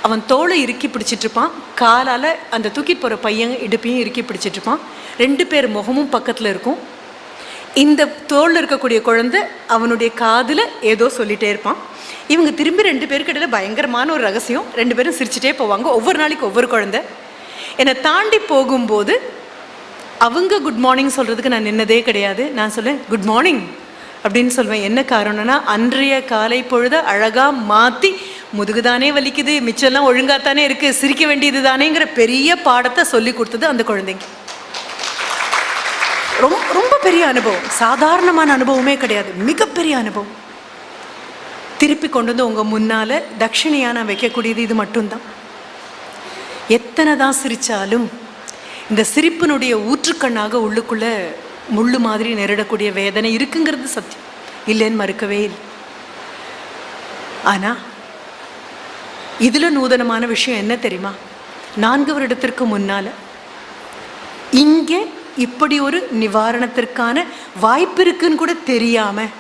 அவன் தோளை இறுக்கி பிடிச்சிட்ருப்பான், காலால் அந்த தூக்கிட்டு போகிற பையன் இடுப்பையும் இறுக்கி பிடிச்சிட்ருப்பான். 2 பேர் முகமும் பக்கத்தில் இருக்கும். இந்த தோளில் இருக்கக்கூடிய குழந்தை அவனுடைய காதில் ஏதோ சொல்லிகிட்டே இருப்பான். இவங்க திரும்பி 2 பேருக்கு இடையில பயங்கரமான ஒரு ரகசியம், 2 பேரும் சிரிச்சிட்டே போவாங்க. ஒவ்வொரு நாளைக்கு ஒவ்வொரு குழந்தை. என்னை தாண்டி போகும்போது அவங்க குட் மார்னிங் சொல்கிறதுக்கு நான் நின்னதே கிடையாது. நான் சொல்லுவேன் குட் மார்னிங் அப்படின்னு சொல்லுவேன். என்ன காரணம்னா அன்றைய காலை பொழுத அழகாக மாற்றி முதுகுதானே வலிக்குது, மிச்சம்லாம் ஒழுங்காத்தானே இருக்குது, சிரிக்க வேண்டியது தானேங்கிற பெரிய பாடத்தை சொல்லி கொடுத்தது அந்த குழந்தைங்க. ரொம்ப பெரிய அனுபவம், சாதாரணமான அனுபவமே கிடையாது, மிகப்பெரிய அனுபவம். திருப்பி கொண்டு வந்து உங்கள் முன்னால் தட்சிணையாக நான் வைக்கக்கூடியது இது மட்டும்தான். எத்தனை தான் சிரித்தாலும் இந்த சிரிப்பினுடைய ஊற்றுக்கண்ணாக உள்ளுக்குள்ளே முள்ளு மாதிரி நெருடக்கூடிய வேதனை இருக்குங்கிறது சத்தியம், இல்லைன்னு மறுக்கவே இல்லை. ஆனால் இதில் நூதனமான விஷயம் என்ன தெரியுமா? 4 வருடத்திற்கு முன்னால் இங்கே இப்படி ஒரு நிவாரணத்திற்கான வாய்ப்பு இருக்குன்னு கூட தெரியாமல்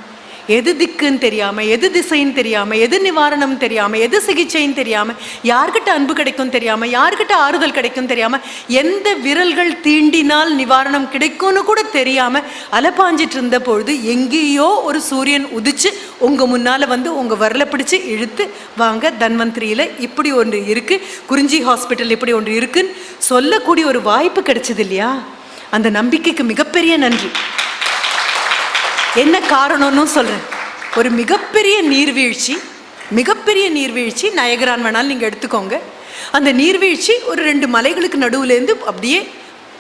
எது திக்குன்னு தெரியாமல், எது திசைன்னு தெரியாமல், எது நிவாரணம் தெரியாமல், எது சிகிச்சைன்னு தெரியாமல், யார்கிட்ட அன்பு கிடைக்கும் தெரியாமல், யார்கிட்ட ஆறுதல் கிடைக்கும் தெரியாமல், எந்த விரல்கள் தீண்டினால் நிவாரணம் கிடைக்கும்னு கூட தெரியாமல் அலப்பாஞ்சிட்டு இருந்த பொழுது எங்கேயோ ஒரு சூரியன் உதிச்சு உங்கள் முன்னால் வந்து உங்கள் வரலை பிடிச்சி இழுத்து வாங்க தன்வந்திரியில் இப்படி ஒன்று இருக்குது, குறிஞ்சி ஹாஸ்பிட்டல் இப்படி ஒன்று இருக்குன்னு சொல்லக்கூடிய ஒரு வாய்ப்பு கிடைச்சது இல்லையா? அந்த நம்பிக்கைக்கு மிகப்பெரிய நன்றி. என்ன காரணம்னு சொல்கிறேன். ஒரு மிகப்பெரிய நீர்வீழ்ச்சி நயகரான் வேணாலும் நீங்கள் எடுத்துக்கோங்க. அந்த நீர்வீழ்ச்சி ஒரு 2 மலைகளுக்கு நடுவுலேருந்து அப்படியே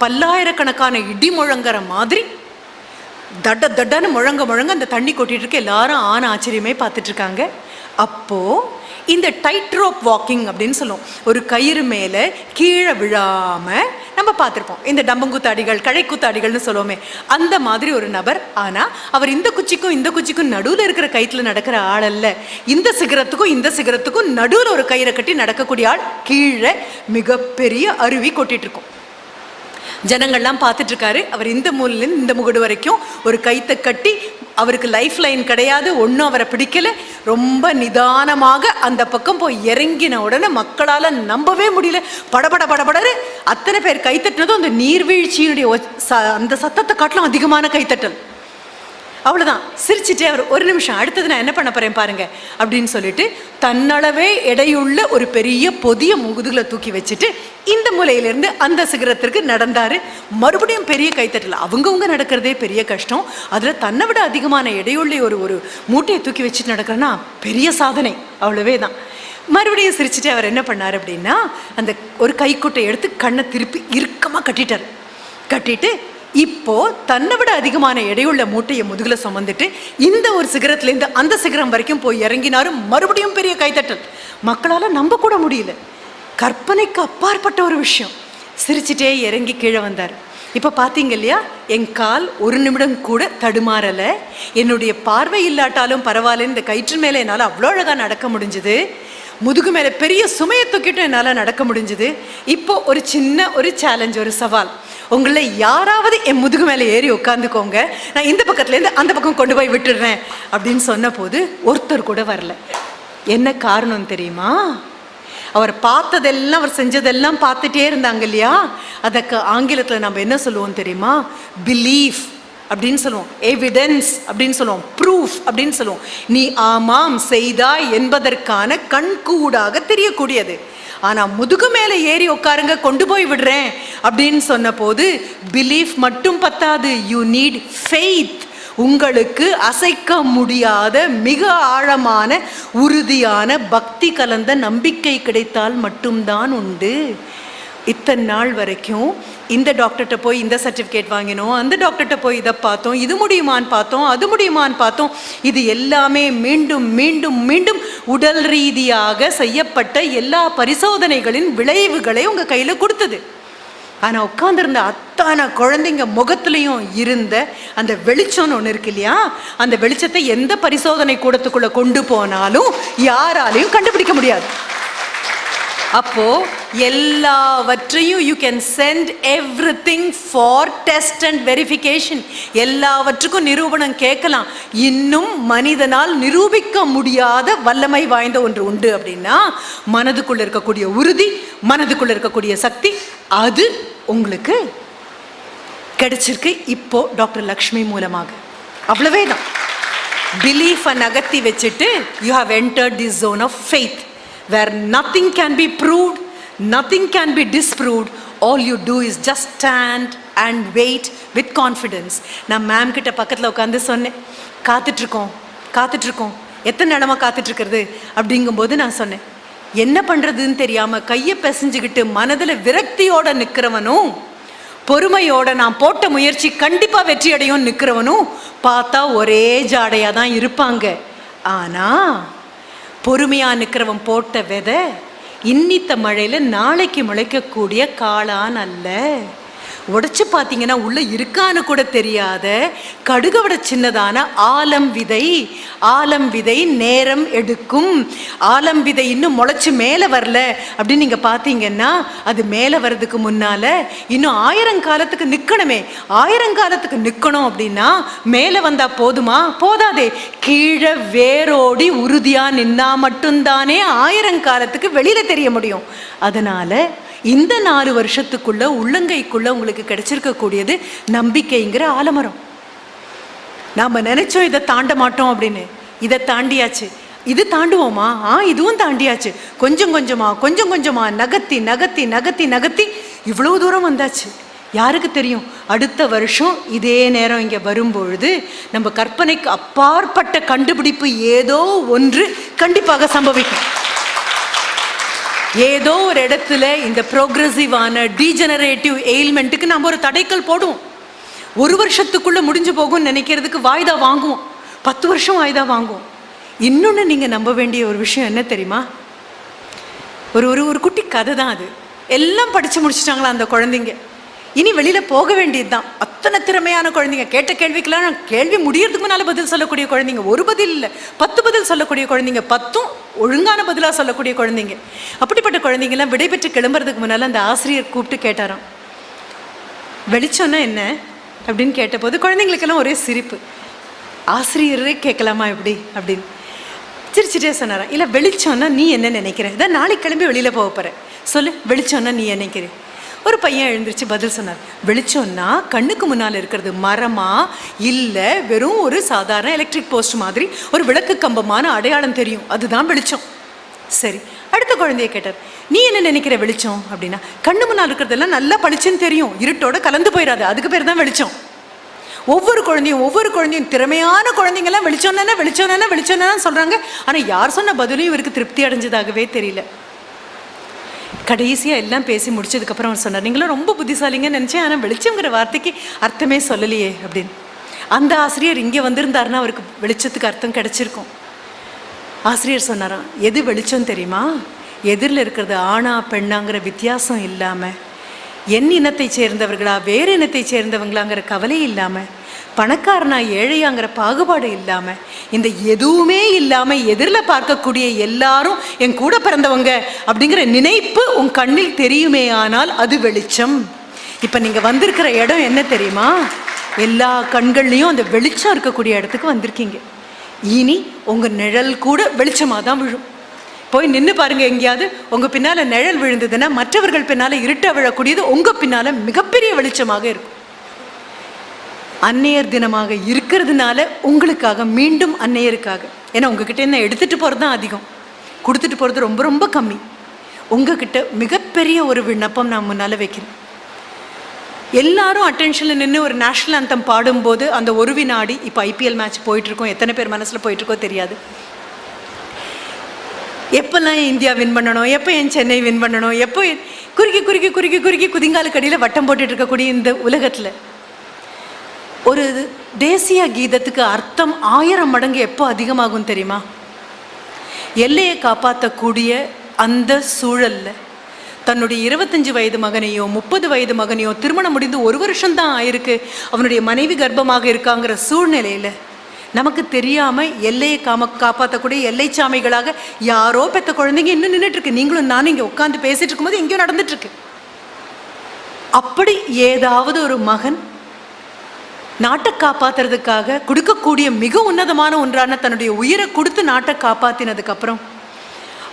பல்லாயிரக்கணக்கான இடி முழங்குற மாதிரி தட்டன்னு முழங்க அந்த தண்ணி கொட்டிட்டு இருக்கு. எல்லாரும் ஆச்சரியமே பார்த்துட்ருக்காங்க. அப்போது இந்த டைட் ரோப் வாக்கிங் அப்படின்னு சொல்லுவோம், ஒரு கயிறு மேலே கீழே விழாமல் நம்ம பார்த்துருப்போம். இந்த டம்பங்குத்தாடிகள், கழைக்குத்தாடிகள்னு சொல்லுவோமே, அந்த மாதிரி ஒரு நபர். ஆனால் அவர் இந்த குச்சிக்கும் நடுவில் இருக்கிற கயிற்றில் நடக்கிற ஆள் அல்ல. இந்த சிகரத்துக்கும் நடுவில் ஒரு கயிறை கட்டி நடக்கக்கூடிய ஆள். கீழே மிகப்பெரிய அருவி கொட்டிகிட்ருக்கோம். ஜனங்கள்லாம் பார்த்துட்ருக்காரு. அவர் இந்த மூலையிலேருந்து இந்த முகடு வரைக்கும் ஒரு கயித்தை கட்டி, அவருக்கு லைஃப் லைன் கிடையாது, ஒன்றும் அவரை பிடிக்கலை. ரொம்ப நிதானமாக அந்த பக்கம் போய் இறங்கின உடனே மக்களால் நம்பவே முடியல. படபடரு அத்தனை பேர் கைத்தட்டினதும் அந்த நீர்வீழ்ச்சியினுடைய அந்த சத்தத்தை காட்டிலும் அதிகமான கைத்தட்டல். அவ்வளோதான். சிரிச்சுட்டே அவர், ஒரு நிமிஷம், அடுத்தது நான் என்ன பண்ண போகிறேன் பாருங்க அப்படின்னு சொல்லிட்டு தன்னளவே எடையுள்ள ஒரு பெரிய பொதிய முகுதுகளை தூக்கி வச்சுட்டு இந்த மூலையிலேருந்து அந்த சிகரத்திற்கு நடந்தார். மறுபடியும் பெரிய கைத்தட்டல். அவங்கவுங்க நடக்கிறதே பெரிய கஷ்டம், அதில் தன்னை விட அதிகமான எடையுள்ள ஒரு மூட்டையை தூக்கி வச்சுட்டு நடக்கிறேன்னா பெரிய சாதனை. அவ்வளவே தான். மறுபடியும் சிரிச்சுட்டு அவர் என்ன பண்ணார் அப்படின்னா, அந்த ஒரு கைக்குட்டை எடுத்து கண்ணை திருப்பி இறுக்கமாக கட்டிட்டு இப்போ தன்னை விட அதிகமான எடையுள்ள மூட்டையை முதுகுல சுமந்துட்டு இந்த ஒரு சிகரத்துலேருந்து அந்த சிகரம் வரைக்கும் போய் இறங்கினாரும். மறுபடியும் பெரிய கைத்தட்டல். மக்களால் நம்ப கூட முடியல. கற்பனைக்கு அப்பாற்பட்ட ஒரு விஷயம். சிரிச்சுட்டே இறங்கி கீழே வந்தார். இப்போ பார்த்தீங்க இல்லையா, என் கால் ஒரு நிமிடம் கூட தடுமாறலை. என்னுடைய பார்வை இல்லாட்டாலும் பரவாயில்ல, இந்த கயிற்று மேலே என்னால் அவ்வளோ அழகாக நடக்க முடிஞ்சுது. முதுகு மேலே பெரிய சுமையை தூக்கிட்டு என்னால் நடக்க முடிஞ்சுது. இப்போ ஒரு சின்ன சேலஞ்ச், ஒரு சவால். உங்களை யாராவது என் முதுகு மேலே ஏறி உட்காந்துக்கோங்க, நான் இந்த பக்கத்துலேருந்து அந்த பக்கம் கொண்டு போய் விட்டுடுறேன் அப்படின்னு சொன்ன போது ஒருத்தர் கூட வரல. என்ன காரணம் தெரியுமா? அவர் பார்த்ததெல்லாம், அவர் செஞ்சதெல்லாம் பார்த்துட்டே இருந்தாங்க இல்லையா? அதுக்கு ஆங்கிலத்தில் நம்ம என்ன சொல்லுவோம் தெரியுமா? பிலீஃப் அப்படின்னு சொல்லுவோம், எவிடன்ஸ் அப்படின்னு சொல்லுவோம், ப்ரூஃப் அப்படின்னு சொல்லுவோம். நீ ஆமாம் செய்தாய் என்பதற்கான கண்கூடாக தெரியக்கூடியது. ஆனால் முதுகு மேலே ஏறி உட்காருங்க, கொண்டு போய் விடுறேன் அப்படின்னு சொன்ன போது பிலீஃப் மட்டும் பத்தாது, யூ நீட் ஃபெய்த். உங்களுக்கு அசைக்க முடியாத மிக ஆழமான உறுதியான பக்தி கலந்த நம்பிக்கை கிடைத்தால் மட்டும்தான் உண்டு. இத்தனை நாள் வரைக்கும் இந்த டாக்டர்கிட்ட போய் இந்த சர்டிஃபிகேட் வாங்கினோம், அந்த டாக்டர்கிட்ட போய் இதை பார்த்தோம், இது முடியுமான்னு பார்த்தோம், அது முடியுமான்னு பார்த்தோம். இது எல்லாமே மீண்டும் மீண்டும் மீண்டும் உடல் ரீதியாக செய்யப்பட்ட எல்லா பரிசோதனைகளின் விளைவுகளை உங்கள் கையில் கொடுத்தது. ஆனால் உட்காந்துருந்த அத்தனை குழந்தைங்க முகத்துலையும் இருந்த அந்த வெளிச்சம்னு ஒன்று இருக்கு இல்லையா? அந்த வெளிச்சத்தை எந்த பரிசோதனை கூடத்துக்குள்ளே கொண்டு போனாலும் யாராலையும் கண்டுபிடிக்க முடியாது. அப்போ எல்லாவற்றையும் you can send everything for test and verification. எல்லாவற்றுக்கும் நிரூபணம் கேட்கலாம். இன்னும் மனிதனால் நிரூபிக்க முடியாத வல்லமை வாய்ந்த ஒன்று உண்டு அப்படின்னா மனதுக்குள்ள இருக்கக்கூடிய உறுதி, மனதுக்குள்ள இருக்கக்கூடிய சக்தி, அது உங்களுக்கு கிடைச்சிருக்கு இப்போ டாக்டர் லக்ஷ்மி மூலமாக. அவ்வளவே தான். பிலீஃபை நகர்த்தி வச்சுட்டு you have entered the zone of faith, where nothing can be proved, nothing can be disproved. All you do is just stand and wait with confidence. நான் மேம் கிட்ட பக்கத்தில் உட்காந்து சொன்னேன், காத்துட்ருக்கோம், எத்தனை நேரமாக காத்துட்ருக்கிறது அப்படிங்கும்போது நான் சொன்னேன், என்ன பண்ணுறதுன்னு தெரியாமல் கையை பிசைஞ்சுக்கிட்டு மனதில் விரக்தியோடு நிற்கிறவனும், பொறுமையோட நான் போட்ட முயற்சி கண்டிப்பாக வெற்றி அடையும் நிற்கிறவனும் பார்த்தா ஒரே ஜாடையாக தான் இருப்பாங்க. ஆனால் பொறுமையாக நிற்கிறவன் போட்ட விதை இன்னித்த மழையில் நாளைக்கு முளைக்கக்கூடிய காளான் அல்ல. உடைச்சு பார்த்தீங்கன்னா உள்ள இருக்கான்னு கூட தெரியாத கடுகை விட சின்னதான ஆலம் விதை. ஆலம் விதை நேரம் எடுக்கும். ஆலம் விதை இன்னும் முளைச்சு மேலே வரல அப்படின்னு நீங்கள் பார்த்தீங்கன்னா அது மேலே வர்றதுக்கு முன்னால் இன்னும் 1000 காலத்துக்கு நிற்கணுமே. 1000 காலத்துக்கு நிற்கணும் அப்படின்னா மேலே வந்தால் போதுமா? போதாதே. கீழே வேரோடி உறுதியாக நின்னா மட்டும்தானே 1000 காலத்துக்கு வெளியில் தெரிய முடியும். அதனால் இந்த 4 வருஷத்துக்குள்ள உள்ளங்கைக்குள்ள உங்களுக்கு கிடைச்சிருக்கக்கூடியது நம்பிக்கைங்கிற ஆலமரம். நாம் நினைச்சோம் இதை தாண்ட மாட்டோம் அப்படின்னு, இதை தாண்டியாச்சு. இது தாண்டுவோமா? இதுவும் தாண்டியாச்சு. கொஞ்சம் கொஞ்சமா நகர்த்தி நகர்த்தி நகர்த்தி நகர்த்தி இவ்வளவு தூரம் வந்தாச்சு. யாருக்கு தெரியும், அடுத்த வருஷம் இதே நேரம் இங்கே வரும்பொழுது நம்ம கற்பனைக்கு அப்பாற்பட்ட கண்டுபிடிப்பு ஏதோ ஒன்று கண்டிப்பாக சம்பவிக்கும். ஏதோ ஒரு இடத்துல இந்த ப்ரோக்ரெசிவான டீஜெனரேட்டிவ் எயில்மெண்ட்டுக்கு நம்ம ஒரு தடைக்கல் போடுவோம். 1 வருஷத்துக்குள்ளே முடிஞ்சு போகும்னு நினைக்கிறதுக்கு வாய்தா வாங்குவோம். 10 வருஷம் வாய்தா வாங்குவோம். இன்னொன்று நீங்கள் நம்ப வேண்டிய ஒரு விஷயம் என்ன தெரியுமா? ஒரு குட்டி கதை தான் அது. எல்லாம் படித்து முடிச்சிட்டாங்களா அந்த குழந்தைங்க. இனி வெளியில் போக வேண்டியது தான். அத்தனை திறமையான குழந்தைங்க. கேட்ட கேள்விக்கெல்லாம் கேள்வி முடியறதுக்கு முன்னால் பதில் சொல்லக்கூடிய குழந்தைங்க. 1 பதில் இல்லை, 10 பதில் சொல்லக்கூடிய குழந்தைங்க. 10ம் ஒழுங்கான பதிலாக சொல்லக்கூடிய குழந்தைங்க. அப்படிப்பட்ட குழந்தைங்கெல்லாம் விடைபெற்று கிளம்புறதுக்கு முன்னால் அந்த ஆசிரியர் கூப்பிட்டு கேட்டாராம், வெளிச்சம்னா என்ன அப்படின்னு கேட்டபோது குழந்தைங்களுக்கெல்லாம் ஒரே சிரிப்பு. ஆசிரியரே கேட்கலாமா எப்படி அப்படின்னு சிரிச்சுட்டே சொன்னாராம், இல்லை வெளிச்சம்னா நீ என்ன நினைக்கிற? இதான் நாளைக்கு கிளம்பி வெளியில் போக போகிற, சொல்லு வெளிச்சம்னா நீ நினைக்கிற? ஒரு பையன் எழுந்திரிச்சு பதில் சொன்னார், வெளிச்சம்னா கண்ணுக்கு முன்னால் இருக்கிறது மரமா இல்லை வெறும் ஒரு சாதாரண எலக்ட்ரிக் போஸ்ட் மாதிரி ஒரு விளக்கு கம்பமான அடையாளம் தெரியும், அதுதான் வெளிச்சம். சரி, அடுத்த குழந்தைய கேட்டார், நீ என்ன நினைக்கிற வெளிச்சம் அப்படின்னா? கண்ணு முன்னால் இருக்கிறதெல்லாம் நல்லா பளிச்சுன்னு தெரியும், இருட்டோட கலந்து போயிடாது, அதுக்கு பேர் தான் வெளிச்சம். ஒவ்வொரு குழந்தையும் திறமையான குழந்தைங்கெல்லாம் வெளிச்சம் சொல்கிறாங்க. ஆனால் யார் சொன்ன பதிலையும் இவருக்கு திருப்தி அடைஞ்சதாகவே தெரியல. கடைசியாக எல்லாம் பேசி முடிச்சதுக்கப்புறம் அவர் சொன்னார், நீங்களும் ரொம்ப புத்திசாலிங்கன்னு நினச்சேன், ஆனால் வெளிச்சங்கிற வார்த்தைக்கு அர்த்தமே சொல்லலையே அப்படின்னு. அந்த ஆசிரியர் இங்கே வந்திருந்தாருன்னா அவருக்கு வெளிச்சத்துக்கு அர்த்தம் கிடச்சிருக்கும். ஆசிரியர் சொன்னாராம், எது வெளிச்சம் தெரியுமா? எதிரில் இருக்கிறது ஆணா பெண்ணாங்கிற வித்தியாசம் இல்லாமல், என் இனத்தை சேர்ந்தவர்களா வேறு இனத்தை சேர்ந்தவங்களாங்கிற கவலை இல்லாமல், பணக்காரனா ஏழையாங்கிற பாகுபாடு இல்லாமல், இந்த எதுவுமே இல்லாமல் எதிரில் பார்க்கக்கூடிய எல்லாரும் என் கூட பிறந்தவங்க அப்படிங்கிற நினைப்பு உன் கண்ணில் தெரியுமே ஆனால் அது வெளிச்சம். இப்போ நீங்கள் வந்திருக்கிற இடம் என்ன தெரியுமா? எல்லா கண்கள்லையும் அந்த வெளிச்சம் இருக்கக்கூடிய இடத்துக்கு வந்திருக்கீங்க. இனி உங்கள் நிழல் கூட வெளிச்சமாக தான் விழும். போய் நின்று பாருங்க, எங்கேயாவது உங்கள் பின்னால் நிழல் விழுந்ததுன்னா மற்றவர்கள் பின்னால் இருட்ட விழக்கூடியது உங்கள் பின்னால் மிகப்பெரிய வெளிச்சமாக இருக்கும். அன்னையர் தினமாக இருக்கிறதுனால உங்களுக்காக மீண்டும் அன்னையருக்காக, ஏன்னா உங்ககிட்ட என்ன எடுத்துகிட்டு போகிறது தான் அதிகம், கொடுத்துட்டு போகிறது ரொம்ப ரொம்ப கம்மி. உங்ககிட்ட மிகப்பெரிய ஒரு விண்ணப்பம் நான் முன்னால் வைக்கிறேன். எல்லாரும் அட்டென்ஷனில் நின்று ஒரு நேஷ்னல் ஆந்தம் பாடும்போது அந்த ஒரு வினாடி, இப்போ IPL மேட்ச் போயிட்டுருக்கோம், எத்தனை பேர் மனசில் போயிட்டுருக்கோ தெரியாது, எப்போல்லாம் இந்தியா வின் பண்ணணும், எப்போ என் சென்னை வின் பண்ணணும், எப்போ குறுக்கி குறுக்கி குறுக்கி குறுக்கி குதிங்காலுக்கு அடியில் வட்டம் போட்டுட்டு இருக்கக்கூடிய இந்த உலகத்தில் ஒரு தேசிய கீதத்துக்கு அர்த்தம் 1000 மடங்கு எப்போ அதிகமாகும் தெரியுமா? எல்லையை காப்பாற்றக்கூடிய அந்த சூழலில் தன்னுடைய 25 வயது மகனையோ 30 வயது மகனையோ திருமணம் முடிந்து 1 வருஷம்தான் ஆயிருக்கு, அவனுடைய மனைவி கர்ப்பமாக இருக்காங்கிற சூழ்நிலையில் நமக்கு தெரியாமல் எல்லையை காப்பாற்றக்கூடிய எல்லை சாமிகளாக யாரோ பெற்ற குழந்தைங்க இன்னும் நின்றுட்டுருக்கு. நீங்களும் நானும் இங்கே உட்காந்து பேசிகிட்டு இருக்கும்போது எங்கேயோ நடந்துட்டுருக்கு. அப்படி ஏதாவது ஒரு மகன் நாட்டை காப்பாற்றுறதுக்காக கொடுக்கக்கூடிய மிக உன்னதமான ஒன்றான தன்னுடைய உயிரை கொடுத்து நாட்டை காப்பாற்றினதுக்கப்புறம்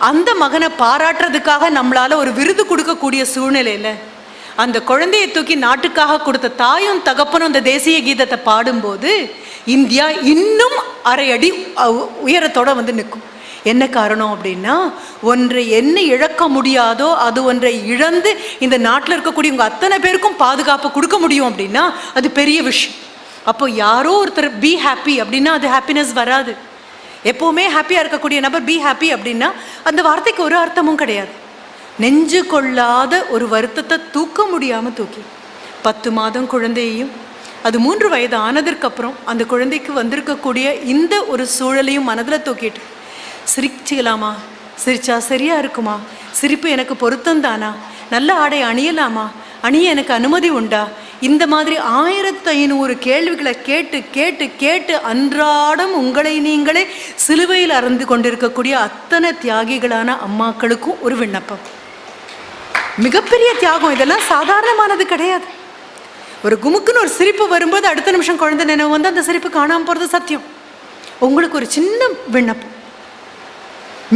அந்த மகனை பாராட்டுறதுக்காக நம்மளால் ஒரு விருது கொடுக்கக்கூடிய சூழ்நிலையில் அந்த குழந்தையை தூக்கி நாட்டுக்காக கொடுத்த தாயும் தகப்பனும் அந்த தேசிய கீதத்தை பாடும்போது இந்தியா இன்னும் 1/2 அடி உயரத்தோடு வந்து நிற்கும். என்ன காரணம் அப்படின்னா, ஒன்றை என்ன இழக்க முடியாதோ அது ஒன்றை இழந்து இந்த நாட்டில் இருக்கக்கூடிய உங்கள் அத்தனை பேருக்கும் பாதுகாப்பு கொடுக்க முடியும் அப்படின்னா அது பெரிய விஷயம். அப்போ யாரோ ஒருத்தர் பி ஹாப்பி அப்படின்னா அது ஹாப்பினஸ் வராது. எப்போவுமே ஹாப்பியாக இருக்கக்கூடிய நபர் பி ஹாப்பி அப்படின்னா அந்த வார்த்தைக்கு ஒரு அர்த்தமும் கிடையாது. நெஞ்சு கொள்ளாத ஒரு வருத்தத்தை தூக்க முடியாமல் தூக்கி 10 மாதம் குழந்தையையும் அது 3 வயது ஆனதற்கப்புறம் அந்த குழந்தைக்கு வந்திருக்கக்கூடிய இந்த ஒரு சூழலையும் மனதில் தூக்கிட்டு சிரிச்சிக்கலாமா, சிரிச்சா சரியாக இருக்குமா, சிரிப்பு எனக்கு பொருத்தம் தானா, நல்ல ஆடை அணியலாமா, அணிய எனக்கு அனுமதி உண்டா, இந்த மாதிரி 1500 கேள்விகளை கேட்டு கேட்டு கேட்டு அன்றாடம் உங்களை நீங்களே சிலுவையில் அறந்து கொண்டிருக்கக்கூடிய அத்தனை தியாகிகளான அம்மாக்களுக்கும் ஒரு விண்ணப்பம். மிகப்பெரிய தியாகம், இதெல்லாம் சாதாரணமானது கிடையாது. ஒரு குமுக்குன்னு ஒரு சிரிப்பு வரும்போது அடுத்த நிமிஷம் குழந்தை நினைவு வந்து அந்த சிரிப்பு காணாமல் போகிறது சத்தியம். உங்களுக்கு ஒரு சின்ன விண்ணப்பம்,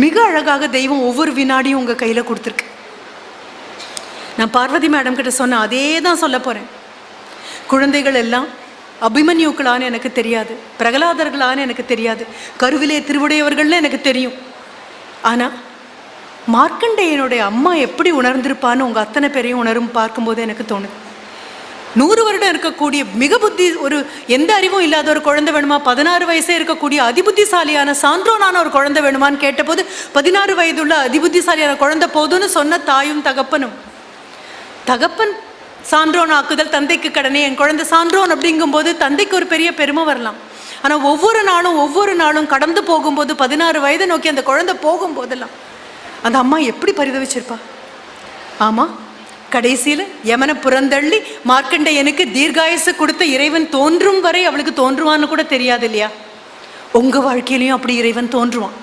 மிக அழகாக தெய்வம் ஒவ்வொரு வினாடியும் உங்கள் கையில் கொடுத்துருக்கு. நான் பார்வதி மேடம் கிட்ட சொன்ன அதே தான் சொல்ல போகிறேன். குழந்தைகள் எல்லாம் அபிமன்யுக்களான்னு எனக்கு தெரியாது, பிரகலாதர்களான்னு எனக்கு தெரியாது, கருவிலே திருவுடையவர்கள்னு எனக்கு தெரியும். ஆனால் மார்க்கண்டேயனுடைய அம்மா எப்படி உணர்ந்திருப்பான்னு உங்கள் அத்தனை பேரையும் உணரும் பார்க்கும்போது எனக்கு தோணுது. 100 வருடம் இருக்கக்கூடிய மிக புத்தி, ஒரு எந்த அறிவும் இல்லாத ஒரு குழந்தை வேணுமா? 16 வயசே இருக்கக்கூடிய அதிபுத்திசாலியான சான்றோனான ஒரு குழந்தை வேணுமான்னு கேட்டபோது 16 வயதுள்ள அதிபுத்திசாலியான குழந்தை போதும்னு சொன்ன தாயும் தகப்பனும். தகப்பன் சான்றோன் ஆக்குதல் தந்தைக்கு கடனே, என் குழந்தை சான்றோன் அப்படிங்கும்போது தந்தைக்கு ஒரு பெரிய பெருமை வரலாம். ஆனால் ஒவ்வொரு நாளும் கடந்து போகும்போது 16 வயதை நோக்கி அந்த குழந்தை போகும்போதெல்லாம் அந்த அம்மா எப்படி பரிதவிச்சிருப்பா? ஆமாம், கடைசியில் யமனை புறந்தள்ளி மார்க்கண்டேயனுக்கு தீர்காயசு கொடுத்த இறைவன் தோன்றும் வரை அவளுக்கு தோன்றுவான்னு கூட தெரியாது இல்லையா? உங்கள் வாழ்க்கையிலையும் அப்படி இறைவன் தோன்றுவான்.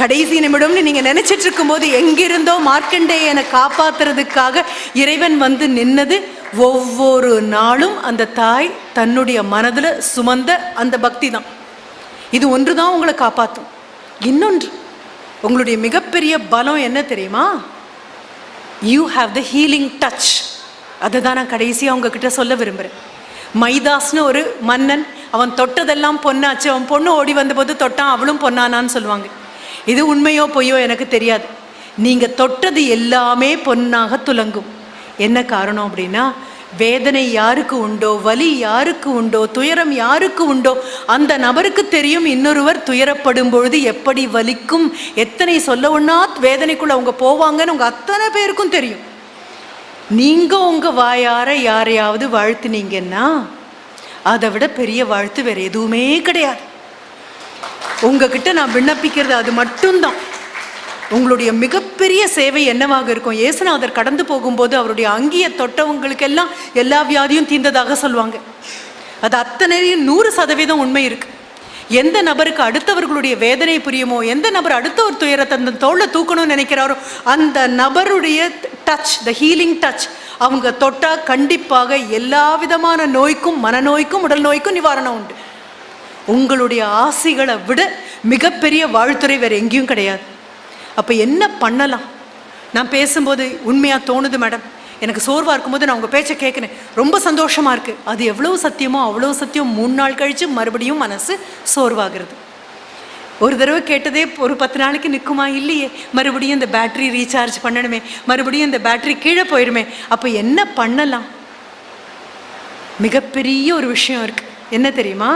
கடைசி நிமிடம்னு நீங்கள் நினச்சிட்டு இருக்கும்போது எங்கிருந்தோ மார்க்கண்டேயனை காப்பாற்றுறதுக்காக இறைவன் வந்து நின்னது. ஒவ்வொரு நாளும் அந்த தாய் தன்னுடைய மனதில் சுமந்த அந்த பக்தி தான். இது ஒன்று தான் உங்களை காப்பாற்றும். இன்னொன்று, உங்களுடைய மிகப்பெரிய பலம் என்ன தெரியுமா? You have the healing touch. அதை தான் நான் கடைசியாக உங்ககிட்ட சொல்ல விரும்புகிறேன். மைதாஸ்னு ஒரு மன்னன், அவன் தொட்டதெல்லாம் பொண்ணாச்சு, அவன் பொண்ணு ஓடி வந்தபோது தொட்டான், அவளும் பொண்ணானான்னு சொல்லுவாங்க. இது உண்மையோ பொய்யோ எனக்கு தெரியாது. நீங்கள் தொட்டது எல்லாமே பொன்னாக துலங்கும். என்ன காரணம் அப்படின்னா, வேதனை யாருக்கு உண்டோ, வலி யாருக்கு உண்டோ, துயரம் யாருக்கு உண்டோ அந்த நபருக்கு தெரியும் இன்னொருவர் துயரப்படும் பொழுது எப்படி வலிக்கும், எத்தனை சொல்ல ஒண்ணா வேதனைக்குள்ள அவங்க போவாங்கன்னு உங்கள் அத்தனை பேருக்கும் தெரியும். நீங்கள் உங்கள் வாயார யாரையாவது வாழ்த்துனீங்கன்னா அதை விட பெரிய வாழ்த்து வேறு எதுவுமே கிடையாது. உங்ககிட்ட நான் விண்ணப்பிக்கிறது அது மட்டும்தான். உங்களுடைய மிகப்பெரிய சேவை என்னவாக இருக்கும்? இயேசுநாதர் கடந்து போகும்போது அவருடைய அங்கியை தொட்டவங்களுக்கெல்லாம் எல்லா வியாதியும் தீர்ந்ததாக சொல்லுவாங்க. அது அத்தனையும் 100% உண்மை இருக்கு. எந்த நபருக்கு அடுத்தவர்களுடைய வேதனை புரியுமோ, எந்த நபர் அடுத்த ஒரு துயரத்தை அந்த தோளை தூக்கணும்னு நினைக்கிறாரோ அந்த நபருடைய டச், த ஹீலிங் டச், அவங்க தொட்டால் கண்டிப்பாக எல்லா விதமான நோய்க்கும், மனநோய்க்கும், உடல் நோய்க்கும் நிவாரணம் உண்டு. உங்களுடைய ஆசைகளை விட மிகப்பெரிய வாழ்த்துறை வேறு எங்கேயும் கிடையாது. அப்போ என்ன பண்ணலாம்? நான் பேசும்போது உண்மையாக தோணுது மேடம், எனக்கு சோர்வாக இருக்கும்போது நான் உங்கள் பேச்சை கேட்குறேன், ரொம்ப சந்தோஷமாக இருக்குது. அது எவ்வளோ சத்தியமோ அவ்வளோ சத்தியம். 3 நாள் கழித்து மறுபடியும் மனசு சோர்வாகிறது. ஒரு தடவை கேட்டதே ஒரு 10 நாளைக்கு நிற்குமா? இல்லையே. மறுபடியும் இந்த பேட்ரி ரீசார்ஜ் பண்ணணுமே, மறுபடியும் இந்த பேட்ரி கீழே போயிடுமே. அப்போ என்ன பண்ணலாம்? மிகப்பெரிய ஒரு விஷயம் இருக்குது. என்ன தெரியுமா?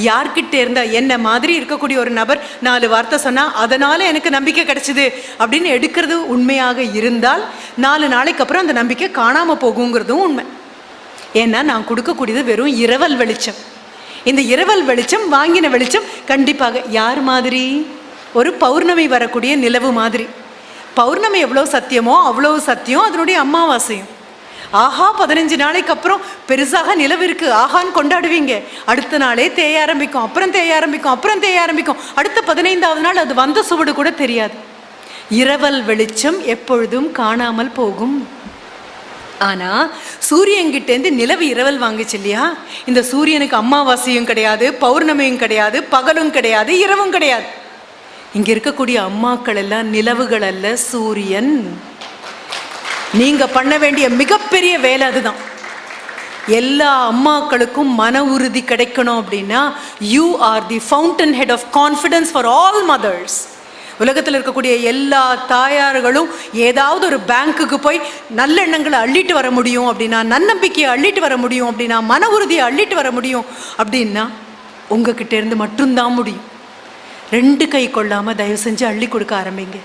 யார்கிட்ட இருந்தால் என்ன மாதிரி இருக்கக்கூடிய ஒரு நபர் 4 வார்த்தை சொன்னால் அதனால் எனக்கு நம்பிக்கை கிடைச்சிது அப்படின்னு எடுக்கிறது உண்மையாக இருந்தால் 4 நாளைக்கு அப்புறம் அந்த நம்பிக்கை காணாமல் போகுங்கிறதும் உண்மை. ஏன்னா நான் கொடுக்கக்கூடியது வெறும் இரவல் வெளிச்சம். இந்த இரவல் வெளிச்சம், வாங்கின வெளிச்சம் கண்டிப்பாக யார் மாதிரி? ஒரு பௌர்ணமி வரக்கூடிய நிலவு மாதிரி. பௌர்ணமி எவ்வளோ சத்தியமோ அவ்வளோ சத்தியம் அதனுடைய அமாவாசையும். ஆஹா, 15 நாளைக்கு அப்புறம் பெருசாக நிலவு இருக்குது ஆஹான்னு கொண்டாடுவீங்க. அடுத்த நாளே தேய ஆரம்பிக்கும், அப்புறம் தேய ஆரம்பிக்கும், அப்புறம் தேய ஆரம்பிக்கும். அடுத்த 15ஆவது நாள் அது வந்த சுவடு கூட தெரியாது. இரவல் வெளிச்சம் எப்பொழுதும் காணாமல் போகும். ஆனால் சூரியன்கிட்டேருந்து நிலவு இரவல் வாங்குச்சு இல்லையா? இந்த சூரியனுக்கு அமாவாசையும் கிடையாது, பௌர்ணமியும் கிடையாது, பகலும் கிடையாது, இரவும் கிடையாது. இங்கே இருக்கக்கூடிய அம்மாக்கள் எல்லாம் நிலவுகள் அல்ல, சூரியன். நீங்கள் பண்ண வேண்டிய மிகப்பெரிய வேலை அதுதான். எல்லா அம்மாக்களுக்கும் மன உறுதி கிடைக்கணும் அப்படின்னா you are the fountain head of confidence for all mothers. உலகத்தில் இருக்கக்கூடிய எல்லா தாயார்களும் ஏதாவது ஒரு பேங்க்குக்கு போய் நல்லெண்ணங்களை அள்ளிட்டு வர முடியும் அப்படின்னா, நன்னம்பிக்கையை அள்ளிட்டு வர முடியும் அப்படின்னா, மன உறுதியை அள்ளிட்டு வர முடியும் அப்படின்னா உங்ககிட்ட இருந்து மட்டும்தான் முடியும். 2 கை கொள்ளாமல் தயவு செஞ்சு அள்ளி கொடுக்க ஆரம்பிங்க.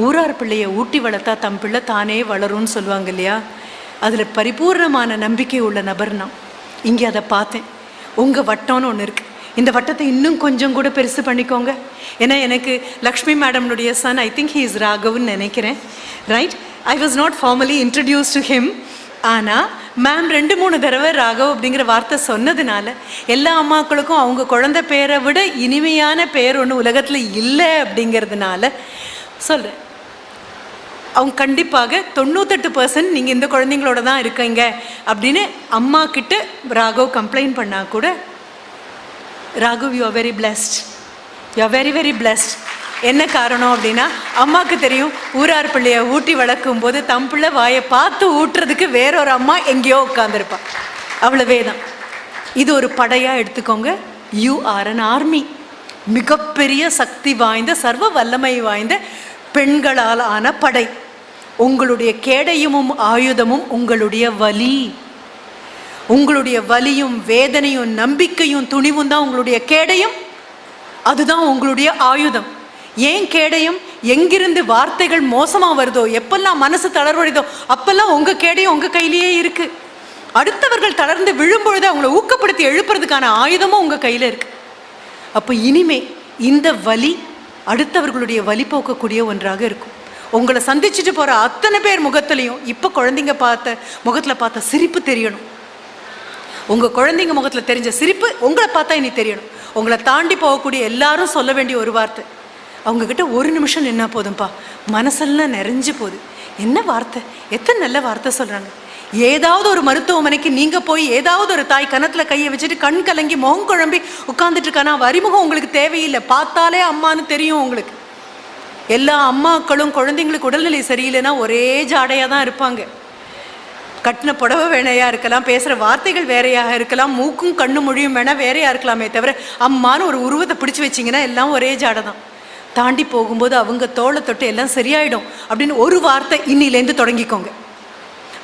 ஊரார் பிள்ளையை ஊட்டி வளர்த்தா தம் பிள்ளை தானே வளரும்னு சொல்லுவாங்க இல்லையா? அதில் பரிபூர்ணமான நம்பிக்கை உள்ள நபர் நான். இங்கே அதை பார்த்தேன். உங்கள் வட்டம்னு ஒன்று இருக்குது. இந்த வட்டத்தை இன்னும் கொஞ்சம் கூட பெருசு பண்ணிக்கோங்க. ஏன்னா எனக்கு லக்ஷ்மி மேடம்னுடைய son, I think he is ராகவ்னு நினைக்கிறேன், right? I was not formally introduce to him. ஆனால் மேம் 2-3 தடவை ராகவ் அப்படிங்கிற வார்த்தை சொன்னதுனால எல்லா அம்மாக்களுக்கும் அவங்க குழந்தை பேரை விட இனிமையான பேர் ஒன்று உலகத்தில் இல்லை அப்படிங்கிறதுனால சொல்கிறேன். அவங்க கண்டிப்பாக 98% நீங்கள் இந்த குழந்தைங்களோட தான் இருக்கீங்க அப்படின்னு அம்மா கிட்ட ராகவ் கம்ப்ளைண்ட் பண்ணால் கூட, Raghav you are very blessed, you are very very blessed. என்ன காரணம் அப்படின்னா, அம்மாவுக்கு தெரியும் ஊரார் பிள்ளையை ஊட்டி வளர்க்கும் போது தம் பிள்ளை வாயை பார்த்து ஊட்டுறதுக்கு வேறொரு அம்மா எங்கேயோ உட்காந்துருப்பா. அவ்வளவே தான். இது ஒரு படையாக எடுத்துக்கோங்க. You are an army. மிகப்பெரிய சக்தி வாய்ந்த சர்வ வல்லமை வாய்ந்த பெண்களால் ஆன படை. உங்களுடைய கேடயமும் ஆயுதமும் உங்களுடைய வலி. உங்களுடைய வலியும் வேதனையும் நம்பிக்கையும் துணிவும் தான் உங்களுடைய கேடயம். அதுதான் உங்களுடைய ஆயுதம். ஏன் கேடயம்? எங்கிருந்து வார்த்தைகள் மோசமாக வருதோ, எப்பெல்லாம் மனசு தளர்வடைதோ அப்பெல்லாம் உங்கள் கேடயம் உங்கள் கையிலேயே இருக்குது. அடுத்தவர்கள் தளர்ந்து விழும்பொழுது அவங்கள ஊக்கப்படுத்தி எழுப்புறதுக்கான ஆயுதமும் உங்கள் கையில் இருக்குது. அப்போ இனிமே இந்த வலி அடுத்தவர்களுடைய வலி போக்கக்கூடிய ஒன்றாக இருக்கும். உங்களை சந்திச்சுட்டு போகிற அத்தனை பேர் முகத்துலையும் இப்போ குழந்தைங்க முகத்தில் பார்த்த சிரிப்பு தெரியணும். உங்கள் குழந்தைங்க முகத்தில் தெரிஞ்ச சிரிப்பு உங்களை பார்த்தா இனி தெரியணும். உங்களை தாண்டி போகக்கூடிய எல்லாரும் சொல்ல வேண்டிய ஒரு வார்த்தை, அவங்கக்கிட்ட ஒரு நிமிஷம் நின்னா போதும்பா, மனசெல்லாம் நிறைஞ்சு போகுது. என்ன வார்த்தை, எத்தனை நல்ல வார்த்தை சொல்கிறாங்க. ஏதாவது ஒரு மருத்துவமனைக்கு நீங்கள் போய் ஏதாவது ஒரு தாய் கணத்தில் கையை வச்சுட்டு கண் கலங்கி முகம் குழம்பி உட்காந்துட்டு இருக்கானா, அறிமுகம் உங்களுக்கு தேவையில்லை, பார்த்தாலே அம்மானு தெரியும் உங்களுக்கு. எல்லா அம்மாக்களும் குழந்தைங்களுக்கு உடல்நிலை சரியில்லைன்னா ஒரே ஜாடையாக தான் இருப்பாங்க. கட்டின புடவை வேணையாக இருக்கலாம், பேசுகிற வார்த்தைகள் வேறையாக இருக்கலாம், மூக்கும் கண்ணு மொழியும் வேணால் வேறையாக இருக்கலாமே தவிர அம்மானு ஒரு உருவத்தை பிடிச்சி வச்சிங்கன்னா எல்லாம் ஒரே ஜாடை தான். தாண்டி போகும்போது அவங்க தோளை தொட்டு எல்லாம் சரியாயிடும் அப்படின்னு ஒரு வார்த்தை இன்னிலேருந்து தொடங்கிக்கோங்க.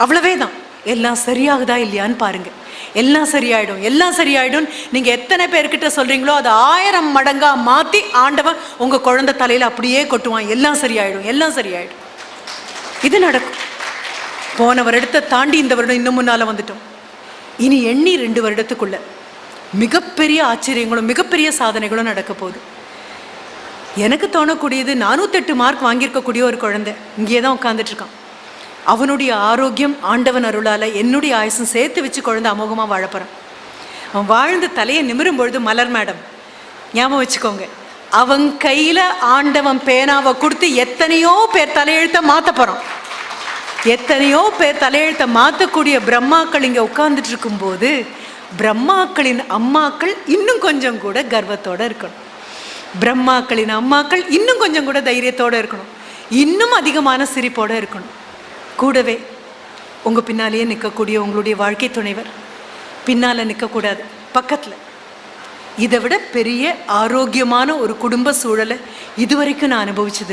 அவ்வளவே தான். எல்லாம் சரியாகுதா இல்லையான்னு பாருங்கள். எல்லாம் சரியாயிடும், எல்லாம் சரியாயிடும். நீங்கள் எத்தனை பேர்கிட்ட சொல்கிறீங்களோ அதை 1000 மடங்காக மாற்றி ஆண்டவன் உங்கள் குழந்தை தலையில் அப்படியே கொட்டுவான். எல்லாம் சரியாயிடும், எல்லாம் சரியாயிடும். இது நடக்கும். போன வருடத்தை தாண்டி இந்த வருடம் இன்னும் முன்னால் வந்துட்டோம். இனி எண்ணி 2 வருடத்துக்குள்ள மிகப்பெரிய ஆச்சரியங்களும் மிகப்பெரிய சாதனைகளும் நடக்க போகுது. எனக்கு தோணக்கூடியது 408 மார்க் வாங்கியிருக்கக்கூடிய ஒரு குழந்தை இங்கே தான் உட்காந்துட்ருக்கான். அவனுடைய ஆரோக்கியம் ஆண்டவன் அருளால் என்னுடைய ஆயுசும் சேர்த்து வச்சு குழந்தை அமோகமாக வாழப்போகிறான். அவன் வாழ்ந்து தலையை நிமிரும் பொழுது, மலர் மேடம் ஞாபகம் வச்சுக்கோங்க, அவன் கையில் ஆண்டவன் பேனாவை கொடுத்து எத்தனையோ பேர் தலையெழுத்த மாற்ற போகிறான். எத்தனையோ பேர் தலையெழுத்த மாற்றக்கூடிய பிரம்மாக்கள் இங்கே உட்கார்ந்துட்டு இருக்கும்போது, பிரம்மாக்களின் அம்மாக்கள் இன்னும் கொஞ்சம் கூட கர்வத்தோடு இருக்கணும். பிரம்மாக்களின் அம்மாக்கள் இன்னும் கொஞ்சம் கூட தைரியத்தோடு இருக்கணும். இன்னும் அதிகமான சிரிப்போடு இருக்கணும். கூடவே உங்கள் பின்னாலேயே நிற்கக்கூடிய உங்களுடைய வாழ்க்கை துணைவர் பின்னால் நிற்கக்கூடாது, பக்கத்தில். இதை விட பெரிய ஆரோக்கியமான ஒரு குடும்ப சூழலை இதுவரைக்கும் நான் அனுபவிச்சது